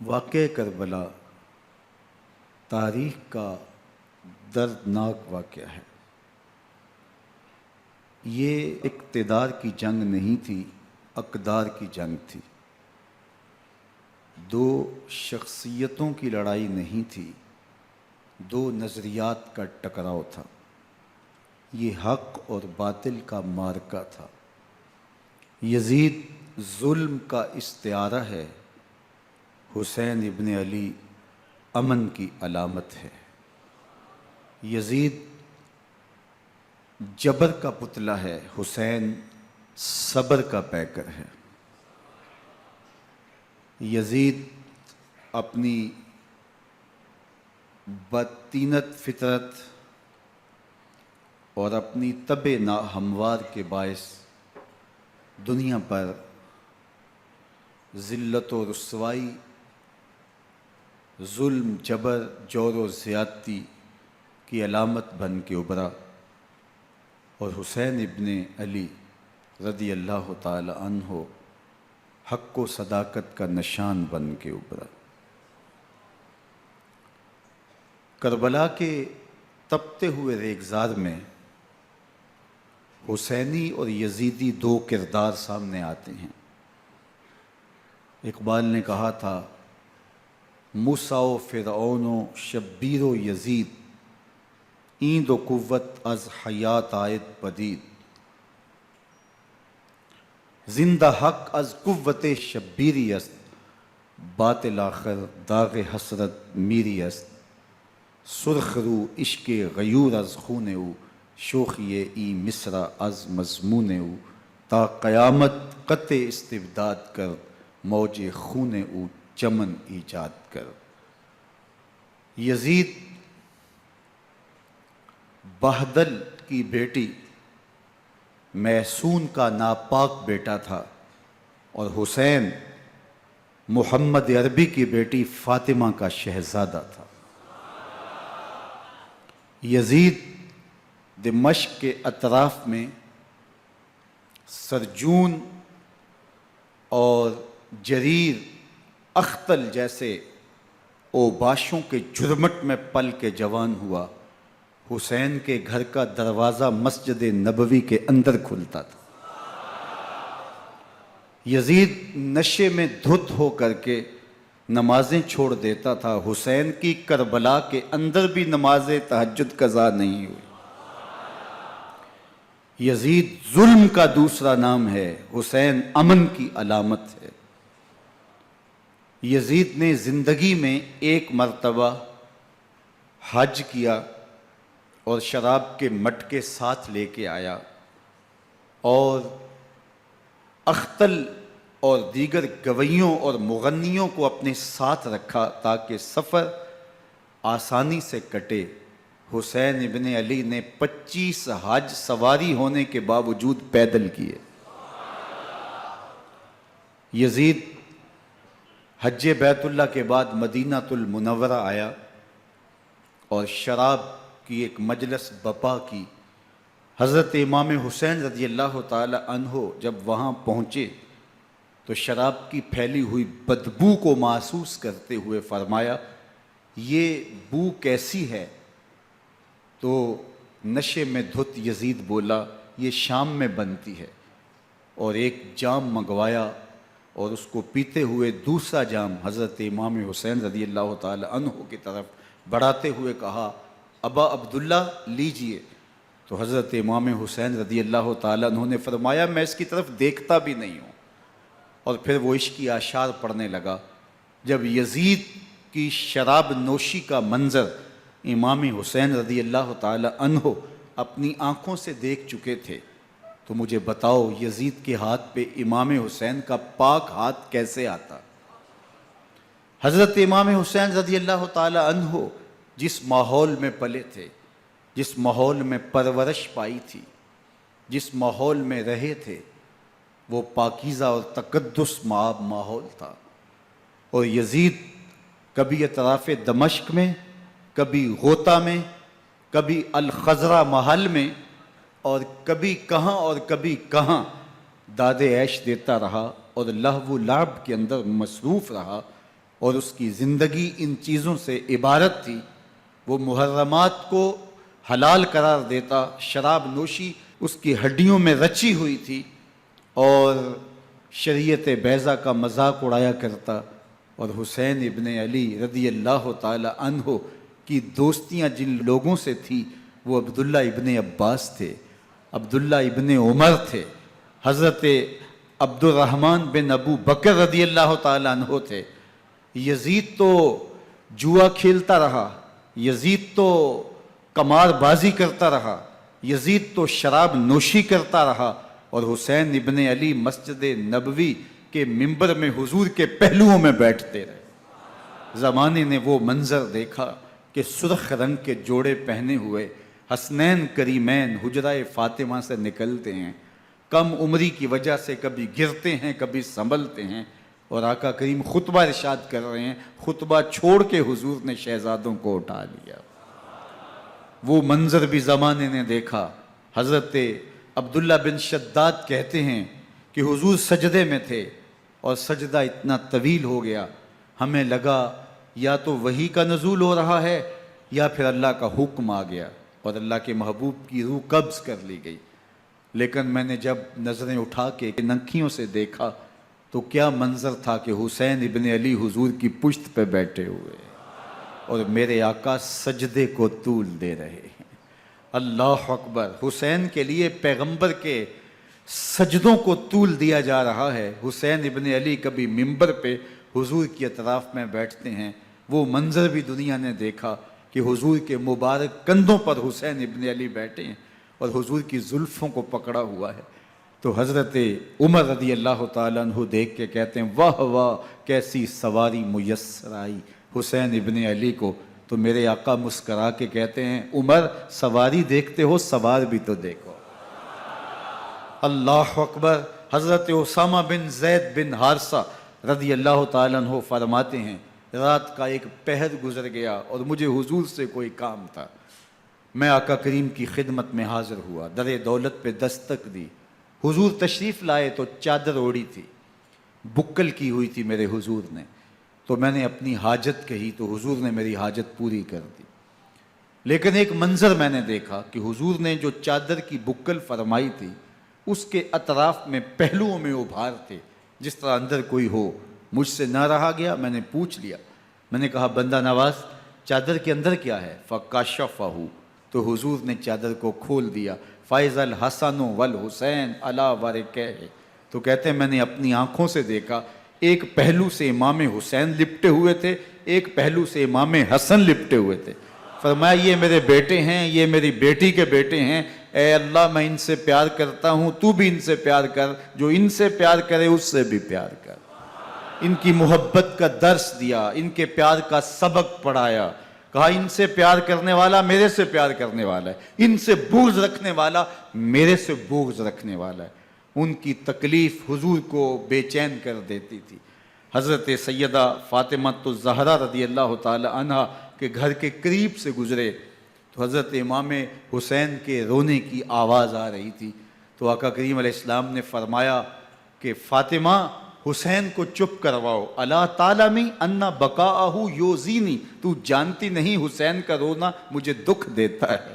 واقعہ کربلا تاریخ کا دردناک واقعہ ہے۔ یہ اقتدار کی جنگ نہیں تھی، اقدار کی جنگ تھی۔ دو شخصیتوں کی لڑائی نہیں تھی، دو نظریات کا ٹکراؤ تھا۔ یہ حق اور باطل کا معرکہ تھا۔ یزید ظلم کا استعارہ ہے، حسین ابن علی امن کی علامت ہے۔ یزید جبر کا پتلا ہے، حسین صبر کا پیکر ہے۔ یزید اپنی بدطینت فطرت اور اپنی طبع ناہموار کے باعث دنیا پر ذلت و رسوائی، ظلم، جبر، جور و زیادتی کی علامت بن کے ابھرا، اور حسین ابن علی رضی اللہ تعالی عنہ حق و صداقت کا نشان بن کے ابھرا۔ کربلا کے تپتے ہوئے ریگزار میں حسینی اور یزیدی دو کردار سامنے آتے ہیں۔ اقبال نے کہا تھا، موسیٰ و فرعون و شبیر و یزید، این دو قوت از حیات آید پدید، زندہ حق از قوت شبیری است، باطل آخر داغ حسرت میری است، سرخ رو عشق غیور از خون او، شوخی این مصرع از مضمون او، تا قیامت قطع استبداد کر، موج خون او چمن ایجاد کر۔ یزید بہدل کی بیٹی محسون کا ناپاک بیٹا تھا، اور حسین محمد عربی کی بیٹی فاطمہ کا شہزادہ تھا۔ یزید دمشق کے اطراف میں سرجون اور جریر، اختل جیسے اوباشوں کے جرمٹ میں پل کے جوان ہوا۔ حسین کے گھر کا دروازہ مسجد نبوی کے اندر کھلتا تھا۔ یزید نشے میں دھت ہو کر کے نمازیں چھوڑ دیتا تھا۔ حسین کی کربلا کے اندر بھی نماز تہجد قضا نہیں ہوئی۔ یزید ظلم کا دوسرا نام ہے، حسین امن کی علامت ہے۔ یزید نے زندگی میں ایک مرتبہ حج کیا اور شراب کے مٹکے ساتھ لے کے آیا، اور اختل اور دیگر گویوں اور مغنیوں کو اپنے ساتھ رکھا تاکہ سفر آسانی سے کٹے۔ حسین ابن علی نے 25 حج سواری ہونے کے باوجود پیدل کیے۔ یزید حج بیت اللہ کے بعد مدینہ المنورہ آیا اور شراب کی ایک مجلس بپا کی۔ حضرت امام حسین رضی اللہ تعالی عنہ جب وہاں پہنچے تو شراب کی پھیلی ہوئی بدبو کو محسوس کرتے ہوئے فرمایا، یہ بو کیسی ہے؟ تو نشے میں دھت یزید بولا، یہ شام میں بنتی ہے، اور ایک جام منگوایا اور اس کو پیتے ہوئے دوسرا جام حضرت امام حسین رضی اللہ تعالی عنہ کی طرف بڑھاتے ہوئے کہا، ابا عبداللہ لیجئے۔ تو حضرت امام حسین رضی اللہ تعالیٰ عنہ نے فرمایا، میں اس کی طرف دیکھتا بھی نہیں ہوں، اور پھر وہ عشقی اشعار پڑھنے لگا۔ جب یزید کی شراب نوشی کا منظر امام حسین رضی اللہ تعالیٰ عنہ اپنی آنکھوں سے دیکھ چکے تھے، تو مجھے بتاؤ یزید کے ہاتھ پہ امام حسین کا پاک ہاتھ کیسے آتا؟ حضرت امام حسین رضی اللہ تعالیٰ عنہ جس ماحول میں پلے تھے، جس ماحول میں پرورش پائی تھی، جس ماحول میں رہے تھے، وہ پاکیزہ اور تقدس مآب ماحول تھا۔ اور یزید کبھی اطراف دمشق میں، کبھی غوطہ میں، کبھی الخضرہ محل میں، اور کبھی کہاں اور کبھی کہاں داد عیش دیتا رہا اور لہو و لعب کے اندر مصروف رہا، اور اس کی زندگی ان چیزوں سے عبارت تھی۔ وہ محرمات کو حلال قرار دیتا، شراب نوشی اس کی ہڈیوں میں رچی ہوئی تھی، اور شریعت بیضا کا مذاق اڑایا کرتا۔ اور حسین ابن علی رضی اللہ تعالی عنہ کی دوستیاں جن لوگوں سے تھی وہ عبداللہ ابن عباس تھے، عبداللہ ابن عمر تھے، حضرت عبد الرحمن بن ابو بکر رضی اللہ تعالی عنہ تھے۔ یزید تو جوا کھیلتا رہا، یزید تو قمار بازی کرتا رہا، یزید تو شراب نوشی کرتا رہا، اور حسین ابن علی مسجد نبوی کے ممبر میں حضور کے پہلوؤں میں بیٹھتے رہے۔ زمانے نے وہ منظر دیکھا کہ سرخ رنگ کے جوڑے پہنے ہوئے حسنین کریمین حجرہ فاطمہ سے نکلتے ہیں، کم عمری کی وجہ سے کبھی گرتے ہیں کبھی سنبھلتے ہیں، اور آقا کریم خطبہ ارشاد کر رہے ہیں، خطبہ چھوڑ کے حضور نے شہزادوں کو اٹھا لیا۔ وہ منظر بھی زمانے نے دیکھا۔ حضرت عبداللہ بن شداد کہتے ہیں کہ حضور سجدے میں تھے اور سجدہ اتنا طویل ہو گیا، ہمیں لگا یا تو وحی کا نزول ہو رہا ہے یا پھر اللہ کا حکم آ گیا اور اللہ کے محبوب کی روح قبض کر لی گئی۔ لیکن میں نے جب نظریں اٹھا کے ننکیوں سے دیکھا تو کیا منظر تھا کہ حسین ابن علی حضور کی پشت پہ بیٹھے ہوئے اور میرے آقا سجدے کو طول دے رہے ہیں۔ اللہ اکبر! حسین کے لیے پیغمبر کے سجدوں کو طول دیا جا رہا ہے۔ حسین ابن علی کبھی ممبر پہ حضور کی اطراف میں بیٹھتے ہیں، وہ منظر بھی دنیا نے دیکھا کہ حضور کے مبارک کندھوں پر حسین ابن علی بیٹھے ہیں اور حضور کی زلفوں کو پکڑا ہوا ہے۔ تو حضرت عمر رضی اللہ تعالیٰ عنہ دیکھ کے کہتے ہیں واہ واہ کیسی سواری میسر آئی حسین ابن علی کو۔ تو میرے آقا مسکرا کے کہتے ہیں عمر سواری دیکھتے ہو سوار بھی تو دیکھو۔ اللہ اکبر! حضرت اسامہ بن زید بن حارثہ رضی اللہ تعالیٰ عنہ فرماتے ہیں رات کا ایک پہر گزر گیا اور مجھے حضور سے کوئی کام تھا، میں آقا کریم کی خدمت میں حاضر ہوا، در دولت پہ دستک دی، حضور تشریف لائے تو چادر اوڑی تھی، بکل کی ہوئی تھی میرے حضور نے، تو میں نے اپنی حاجت کہی تو حضور نے میری حاجت پوری کر دی۔ لیکن ایک منظر میں نے دیکھا کہ حضور نے جو چادر کی بکل فرمائی تھی اس کے اطراف میں پہلوؤں میں ابھار تھے جس طرح اندر کوئی ہو۔ مجھ سے نہ رہا گیا، میں نے پوچھ لیا، میں نے کہا بندہ نواز چادر کے اندر کیا ہے؟ فَكَشَفَهُ، تو حضور نے چادر کو کھول دیا۔ فَإِذَا الْحَسَنُ وَالْحُسَيْنُ عَلَىٰ وَرِكَيْهِ، تو کہتے ہیں میں نے اپنی آنکھوں سے دیکھا، ایک پہلو سے امام حسین لپٹے ہوئے تھے، ایک پہلو سے امام حسن لپٹے ہوئے تھے۔ فرمایا یہ میرے بیٹے ہیں، یہ میری بیٹی کے بیٹے ہیں، اے اللہ میں ان سے پیار کرتا ہوں، تو بھی ان سے پیار کر، جو ان سے پیار کرے اس سے بھی پیار کر۔ ان کی محبت کا درس دیا، ان کے پیار کا سبق پڑھایا، کہا ان سے پیار کرنے والا میرے سے پیار کرنے والا ہے، ان سے بغض رکھنے والا میرے سے بغض رکھنے والا ہے۔ ان کی تکلیف حضور کو بے چین کر دیتی تھی۔ حضرت سیدہ فاطمہ الزہرا رضی اللہ تعالی عنہ کے گھر کے قریب سے گزرے تو حضرت امام حسین کے رونے کی آواز آ رہی تھی، تو آقا کریم علیہ السلام نے فرمایا کہ فاطمہ حسین کو چپ کرواؤ، الا تعلمی ان بقاءہ یوزینی، تو جانتی نہیں حسین کا رونا مجھے دکھ دیتا ہے۔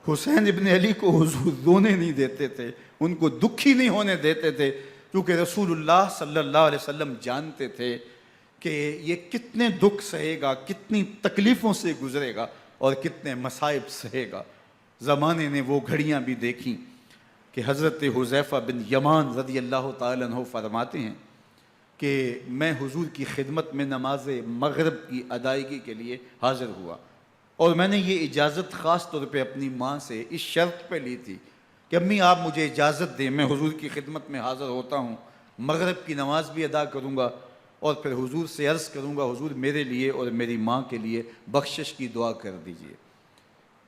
حسین ابن علی کو حضور رونے نہیں دیتے تھے، ان کو دکھی نہیں ہونے دیتے تھے، کیونکہ رسول اللہ صلی اللہ علیہ وسلم جانتے تھے کہ یہ کتنے دکھ سہے گا، کتنی تکلیفوں سے گزرے گا اور کتنے مصائب سہے گا۔ زمانے نے وہ گھڑیاں بھی دیکھیں کہ حضرت حذیفہ بن یمان رضی اللہ تعالیٰ عنہ فرماتے ہیں کہ میں حضور کی خدمت میں نماز مغرب کی ادائیگی کے لیے حاضر ہوا، اور میں نے یہ اجازت خاص طور پہ اپنی ماں سے اس شرط پہ لی تھی کہ امی آپ مجھے اجازت دیں، میں حضور کی خدمت میں حاضر ہوتا ہوں، مغرب کی نماز بھی ادا کروں گا اور پھر حضور سے عرض کروں گا حضور میرے لیے اور میری ماں کے لیے بخشش کی دعا کر دیجئے۔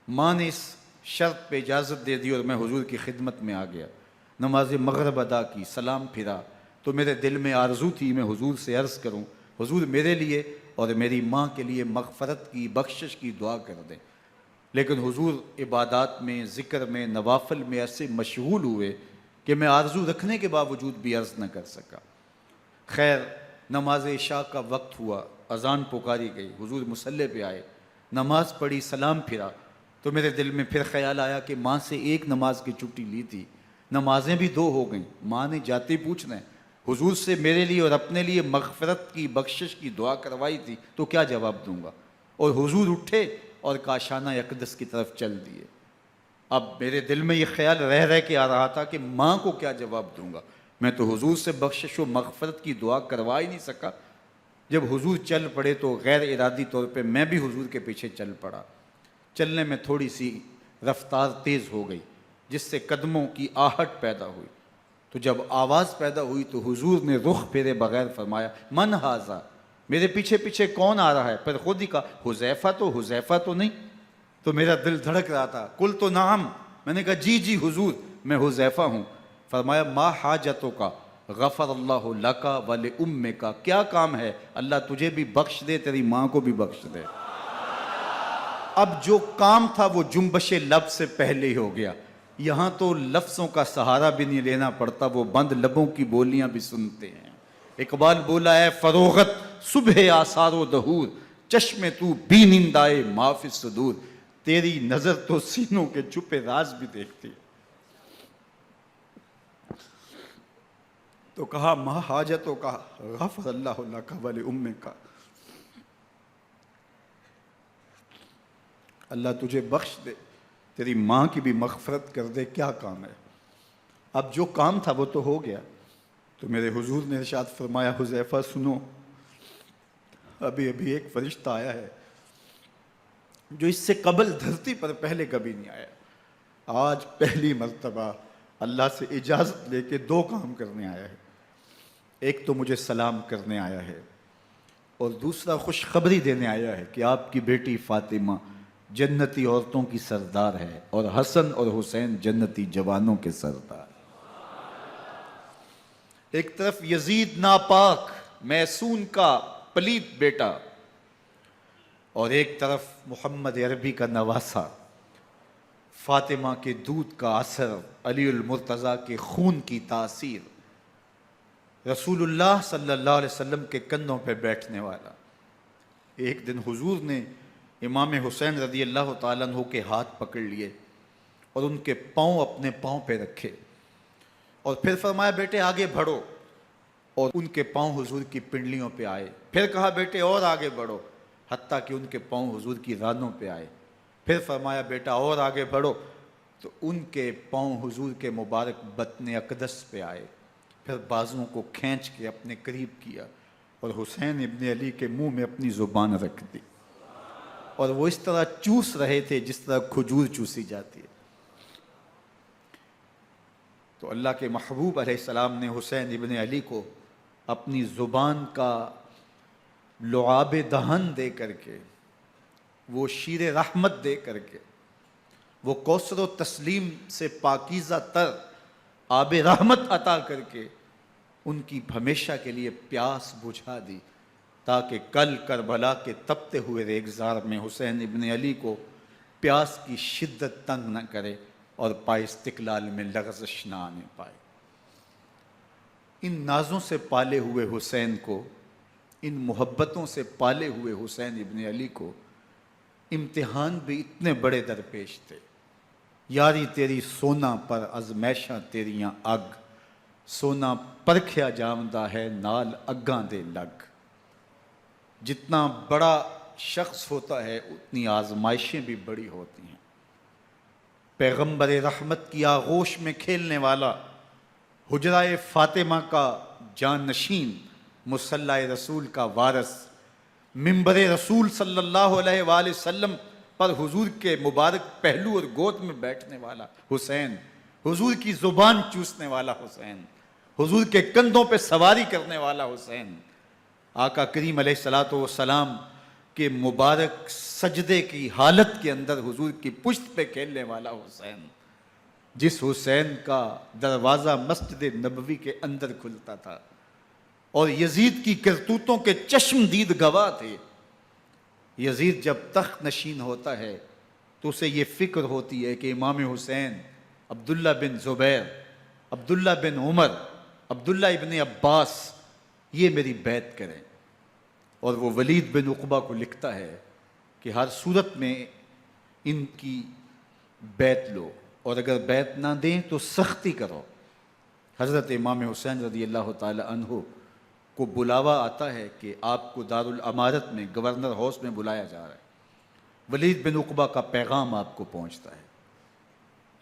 ماں نے اس شرط پہ اجازت دے دی اور میں حضور کی خدمت میں آ گیا، نماز مغرب ادا کی، سلام پھرا تو میرے دل میں آرزو تھی میں حضور سے عرض کروں حضور میرے لیے اور میری ماں کے لیے مغفرت کی بخشش کی دعا کر دیں، لیکن حضور عبادات میں ذکر میں نوافل میں ایسے مشغول ہوئے کہ میں آرزو رکھنے کے باوجود بھی عرض نہ کر سکا۔ خیر نماز عشاء کا وقت ہوا، اذان پکاری گئی، حضور مصلی پہ آئے، نماز پڑھی، سلام پھرا، تو میرے دل میں پھر خیال آیا کہ ماں سے ایک نماز کی چھٹی لی تھی، نمازیں بھی 2 ہو گئیں، ماں نے جاتے پوچھنا ہے حضور سے میرے لیے اور اپنے لیے مغفرت کی، بخشش کی دعا کروائی تھی، تو کیا جواب دوں گا؟ اور حضور اٹھے اور کاشانہ اقدس کی طرف چل دیے۔ اب میرے دل میں یہ خیال رہ کے آ رہا تھا کہ ماں کو کیا جواب دوں گا، میں تو حضور سے بخشش و مغفرت کی دعا کروا ہی نہیں سکا۔ جب حضور چل پڑے تو غیر ارادی طور پہ میں بھی حضور کے پیچھے چل پڑا۔ چلنے میں تھوڑی سی رفتار تیز ہو گئی، جس سے قدموں کی آہٹ پیدا ہوئی، تو جب آواز پیدا ہوئی تو حضور نے رخ پھیرے بغیر فرمایا من ھذا، میرے پیچھے پیچھے کون آ رہا ہے؟ پھر خود ہی کہا حذیفہ تو نہیں؟ تو میرا دل دھڑک رہا تھا، قلت نعم، میں نے کہا جی حضور میں حذیفہ ہوں۔ فرمایا ما حاجتک غفر اللہ لک ولامک، کیا کام ہے؟ اللہ تجھے بھی بخش دے، تیری ماں کو بھی بخش دے۔ اب جو کام تھا وہ جنبش لب سے پہلے ہی ہو گیا، یہاں تو لفظوں کا سہارا بھی نہیں لینا پڑتا، وہ بند لبوں کی بولیاں بھی سنتے ہیں۔ اقبال بولا ہے فروغت صبح آثار و دہور، چشم تو بی نندائے ما فی الصدور، تیری نظر تو سینوں کے چھپے راز بھی دیکھتی۔ تو کہا ما حاجتوں کا غفر اللہ لک ولامک، اللہ تجھے بخش دے، تیری ماں کی بھی مغفرت کر دے، کیا کام ہے؟ اب جو کام تھا وہ تو ہو گیا۔ تو میرے حضور نے ارشاد فرمایا حذیفہ سنو، ابھی ایک فرشتہ آیا ہے جو اس سے قبل دھرتی پر پہلے کبھی نہیں آیا، آج پہلی مرتبہ اللہ سے اجازت لے کے 2 کام کرنے آیا ہے، ایک تو مجھے سلام کرنے آیا ہے اور دوسرا خوشخبری دینے آیا ہے کہ آپ کی بیٹی فاطمہ جنتی عورتوں کی سردار ہے اور حسن اور حسین جنتی جوانوں کے سردار۔ ایک طرف یزید ناپاک میسون کا پلیت بیٹا، اور ایک طرف محمد عربی کا نواسا، فاطمہ کے دودھ کا اثر، علی المرتضیٰ کے خون کی تاثیر، رسول اللہ صلی اللہ علیہ وسلم کے کندھوں پہ بیٹھنے والا۔ ایک دن حضور نے امام حسین رضی اللہ تعالیٰ عنہ کے ہاتھ پکڑ لیے اور ان کے پاؤں اپنے پاؤں پہ رکھے اور پھر فرمایا بیٹے آگے بڑھو، اور ان کے پاؤں حضور کی پنڈلیوں پہ آئے، پھر کہا بیٹے اور آگے بڑھو، حتیٰ کہ ان کے پاؤں حضور کی رانوں پہ آئے، پھر فرمایا بیٹا اور آگے بڑھو، تو ان کے پاؤں حضور کے مبارک بطن اقدس پہ آئے، پھر بازوؤں کو کھینچ کے اپنے قریب کیا اور حسین ابن علی کے منہ میں اپنی زبان رکھ دی، اور وہ اس طرح چوس رہے تھے جس طرح کھجور چوسی جاتی ہے۔ تو اللہ کے محبوب علیہ السلام نے حسین ابن علی کو اپنی زبان کا لعاب دہن دے کر کے، وہ شیر رحمت دے کر کے، وہ کوثر و تسلیم سے پاکیزہ تر آب رحمت عطا کر کے ان کی ہمیشہ کے لیے پیاس بجھا دی، تاکہ کل کربلا کے تپتے ہوئے ریگزار میں حسین ابن علی کو پیاس کی شدت تنگ نہ کرے اور پائے استقلال میں لغزش نہ آنے پائے۔ ان نازوں سے پالے ہوئے حسین کو، ان محبتوں سے پالے ہوئے حسین ابن علی کو امتحان بھی اتنے بڑے درپیش تھے۔ یاری تیری سونا پر ازمیشاں تیریاں اگ، سونا پرکھیا جامدہ ہے نال اگاں دے لگ۔ جتنا بڑا شخص ہوتا ہے اتنی آزمائشیں بھی بڑی ہوتی ہیں۔ پیغمبر رحمت کی آغوش میں کھیلنے والا، حجرہ فاطمہ کا جانشین، مصلی رسول کا وارث، منبر رسول صلی اللہ علیہ وآلہ وسلم پر حضور کے مبارک پہلو اور گود میں بیٹھنے والا حسین، حضور کی زبان چوسنے والا حسین، حضور کے کندھوں پہ سواری کرنے والا حسین، آقا کریم علیہ الصلوۃ والسلام کے مبارک سجدے کی حالت کے اندر حضور کی پشت پہ کھیلنے والا حسین، جس حسین کا دروازہ مسجد نبوی کے اندر کھلتا تھا اور یزید کی کرتوتوں کے چشم دید گواہ تھے۔ یزید جب تخت نشین ہوتا ہے تو اسے یہ فکر ہوتی ہے کہ امام حسین، عبداللہ بن زبیر، عبداللہ بن عمر، عبداللہ ابن عباس یہ میری بیعت کریں۔ اور وہ ولید بن عقبہ کو لکھتا ہے کہ ہر صورت میں ان کی بیعت لو، اور اگر بیعت نہ دیں تو سختی کرو۔ حضرت امام حسین رضی اللہ تعالی عنہ کو بلاوا آتا ہے کہ آپ کو دارالامارت میں گورنر ہاؤس میں بلایا جا رہا ہے، ولید بن عقبہ کا پیغام آپ کو پہنچتا ہے۔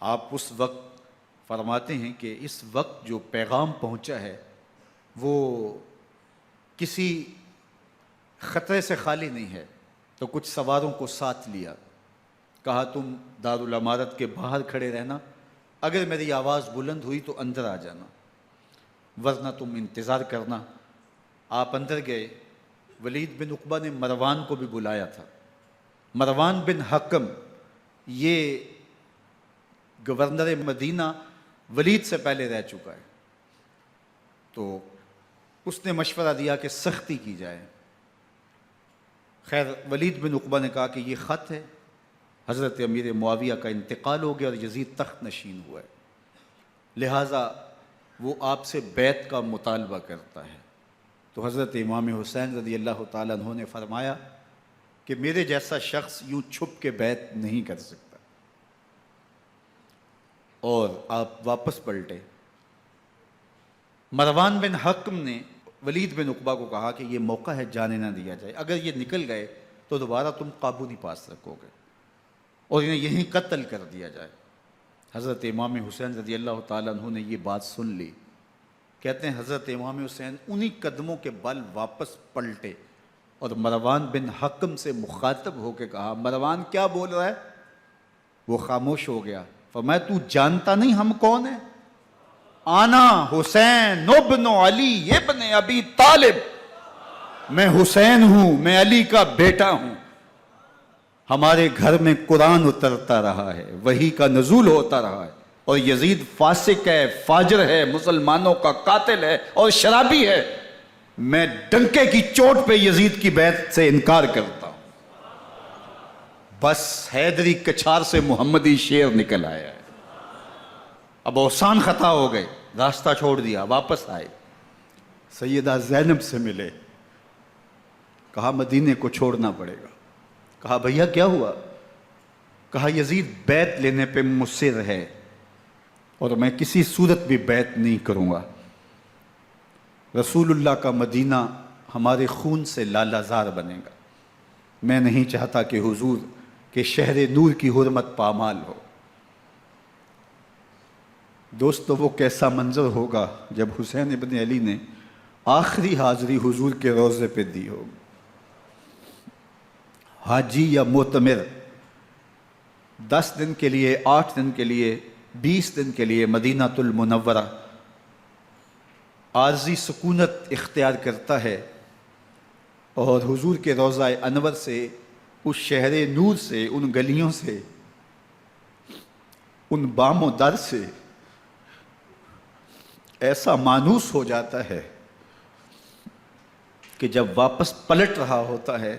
آپ اس وقت فرماتے ہیں کہ اس وقت جو پیغام پہنچا ہے وہ کسی خطرے سے خالی نہیں ہے، تو کچھ سواروں کو ساتھ لیا، کہا تم دارالامارت کے باہر کھڑے رہنا، اگر میری آواز بلند ہوئی تو اندر آ جانا، ورنہ تم انتظار کرنا۔ آپ اندر گئے۔ ولید بن عقبہ نے مروان کو بھی بلایا تھا۔ مروان بن حکم یہ گورنر مدینہ ولید سے پہلے رہ چکا ہے، تو اس نے مشورہ دیا کہ سختی کی جائے۔ خیر ولید بن عقبہ نے کہا کہ یہ خط ہے، حضرت امیر معاویہ کا انتقال ہو گیا اور یزید تخت نشین ہوا ہے، لہٰذا وہ آپ سے بیعت کا مطالبہ کرتا ہے۔ تو حضرت امام حسین رضی اللہ تعالیٰ عنہ نے فرمایا کہ میرے جیسا شخص یوں چھپ کے بیعت نہیں کر سکتا، اور آپ واپس پلٹے۔ مروان بن حکم نے ولید بن عقبہ کو کہا کہ یہ موقع ہے جانے نہ دیا جائے، اگر یہ نکل گئے تو دوبارہ تم قابو نہیں پا سکو گے، اور انہیں یہیں قتل کر دیا جائے۔ حضرت امام حسین رضی اللہ تعالیٰ عنہ نے یہ بات سن لی۔ کہتے ہیں حضرت امام حسین انہی قدموں کے بل واپس پلٹے اور مروان بن حکم سے مخاطب ہو کے کہا، مروان کیا بول رہا ہے؟ وہ خاموش ہو گیا۔ فرمایا تو جانتا نہیں ہم کون ہیں؟ آنا حسین ابن علی ابن ابی طالب، میں حسین ہوں، میں علی کا بیٹا ہوں، ہمارے گھر میں قرآن اترتا رہا ہے، وحی کا نزول ہوتا رہا ہے، اور یزید فاسق ہے، فاجر ہے، مسلمانوں کا قاتل ہے اور شرابی ہے، میں ڈنکے کی چوٹ پہ یزید کی بیعت سے انکار کرتا ہوں۔ بس حیدری کچھار سے محمدی شیر نکل آیا ہے۔ اب اوسان خطا ہو گئے، راستہ چھوڑ دیا، واپس آئے، سیدہ زینب سے ملے، کہا مدینے کو چھوڑنا پڑے گا۔ کہا بھیا کیا ہوا؟ کہا یزید بیعت لینے پہ مصر ہے اور میں کسی صورت بھی بیعت نہیں کروں گا۔ رسول اللہ کا مدینہ ہمارے خون سے لالا زار بنے گا، میں نہیں چاہتا کہ حضور کے شہر نور کی حرمت پامال ہو۔ دوستو وہ کیسا منظر ہوگا جب حسین ابن علی نے آخری حاضری حضور کے روضے پہ دی ہوگی۔ حاجی یا معتمر 10 دن کے لیے، 8 دن کے لیے، 20 دن کے لیے مدینہ المنورہ عارضی سکونت اختیار کرتا ہے، اور حضور کے روضہ انور سے، اس شہر نور سے، ان گلیوں سے، ان بام و در سے ایسا مانوس ہو جاتا ہے کہ جب واپس پلٹ رہا ہوتا ہے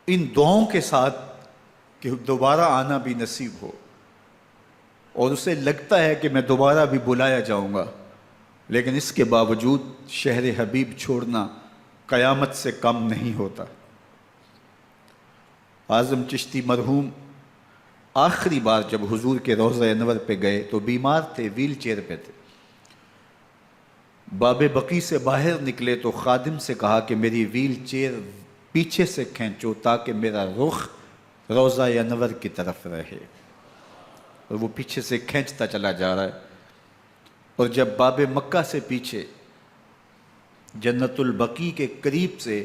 ان دعاؤں کے ساتھ کہ دوبارہ آنا بھی نصیب ہو، اور اسے لگتا ہے کہ میں دوبارہ بھی بلایا جاؤں گا، لیکن اس کے باوجود شہر حبیب چھوڑنا قیامت سے کم نہیں ہوتا۔ اعظم چشتی مرحوم آخری بار جب حضور کے روضہ انور پہ گئے تو بیمار تھے، ویل چیئر پہ تھے۔ باب بقی سے باہر نکلے تو خادم سے کہا کہ میری ویل چیئر پیچھے سے کھینچو تاکہ میرا رخ روضہ انور کی طرف رہے، اور وہ پیچھے سے کھینچتا چلا جا رہا ہے، اور جب باب مکہ سے پیچھے جنت البقیع کے قریب سے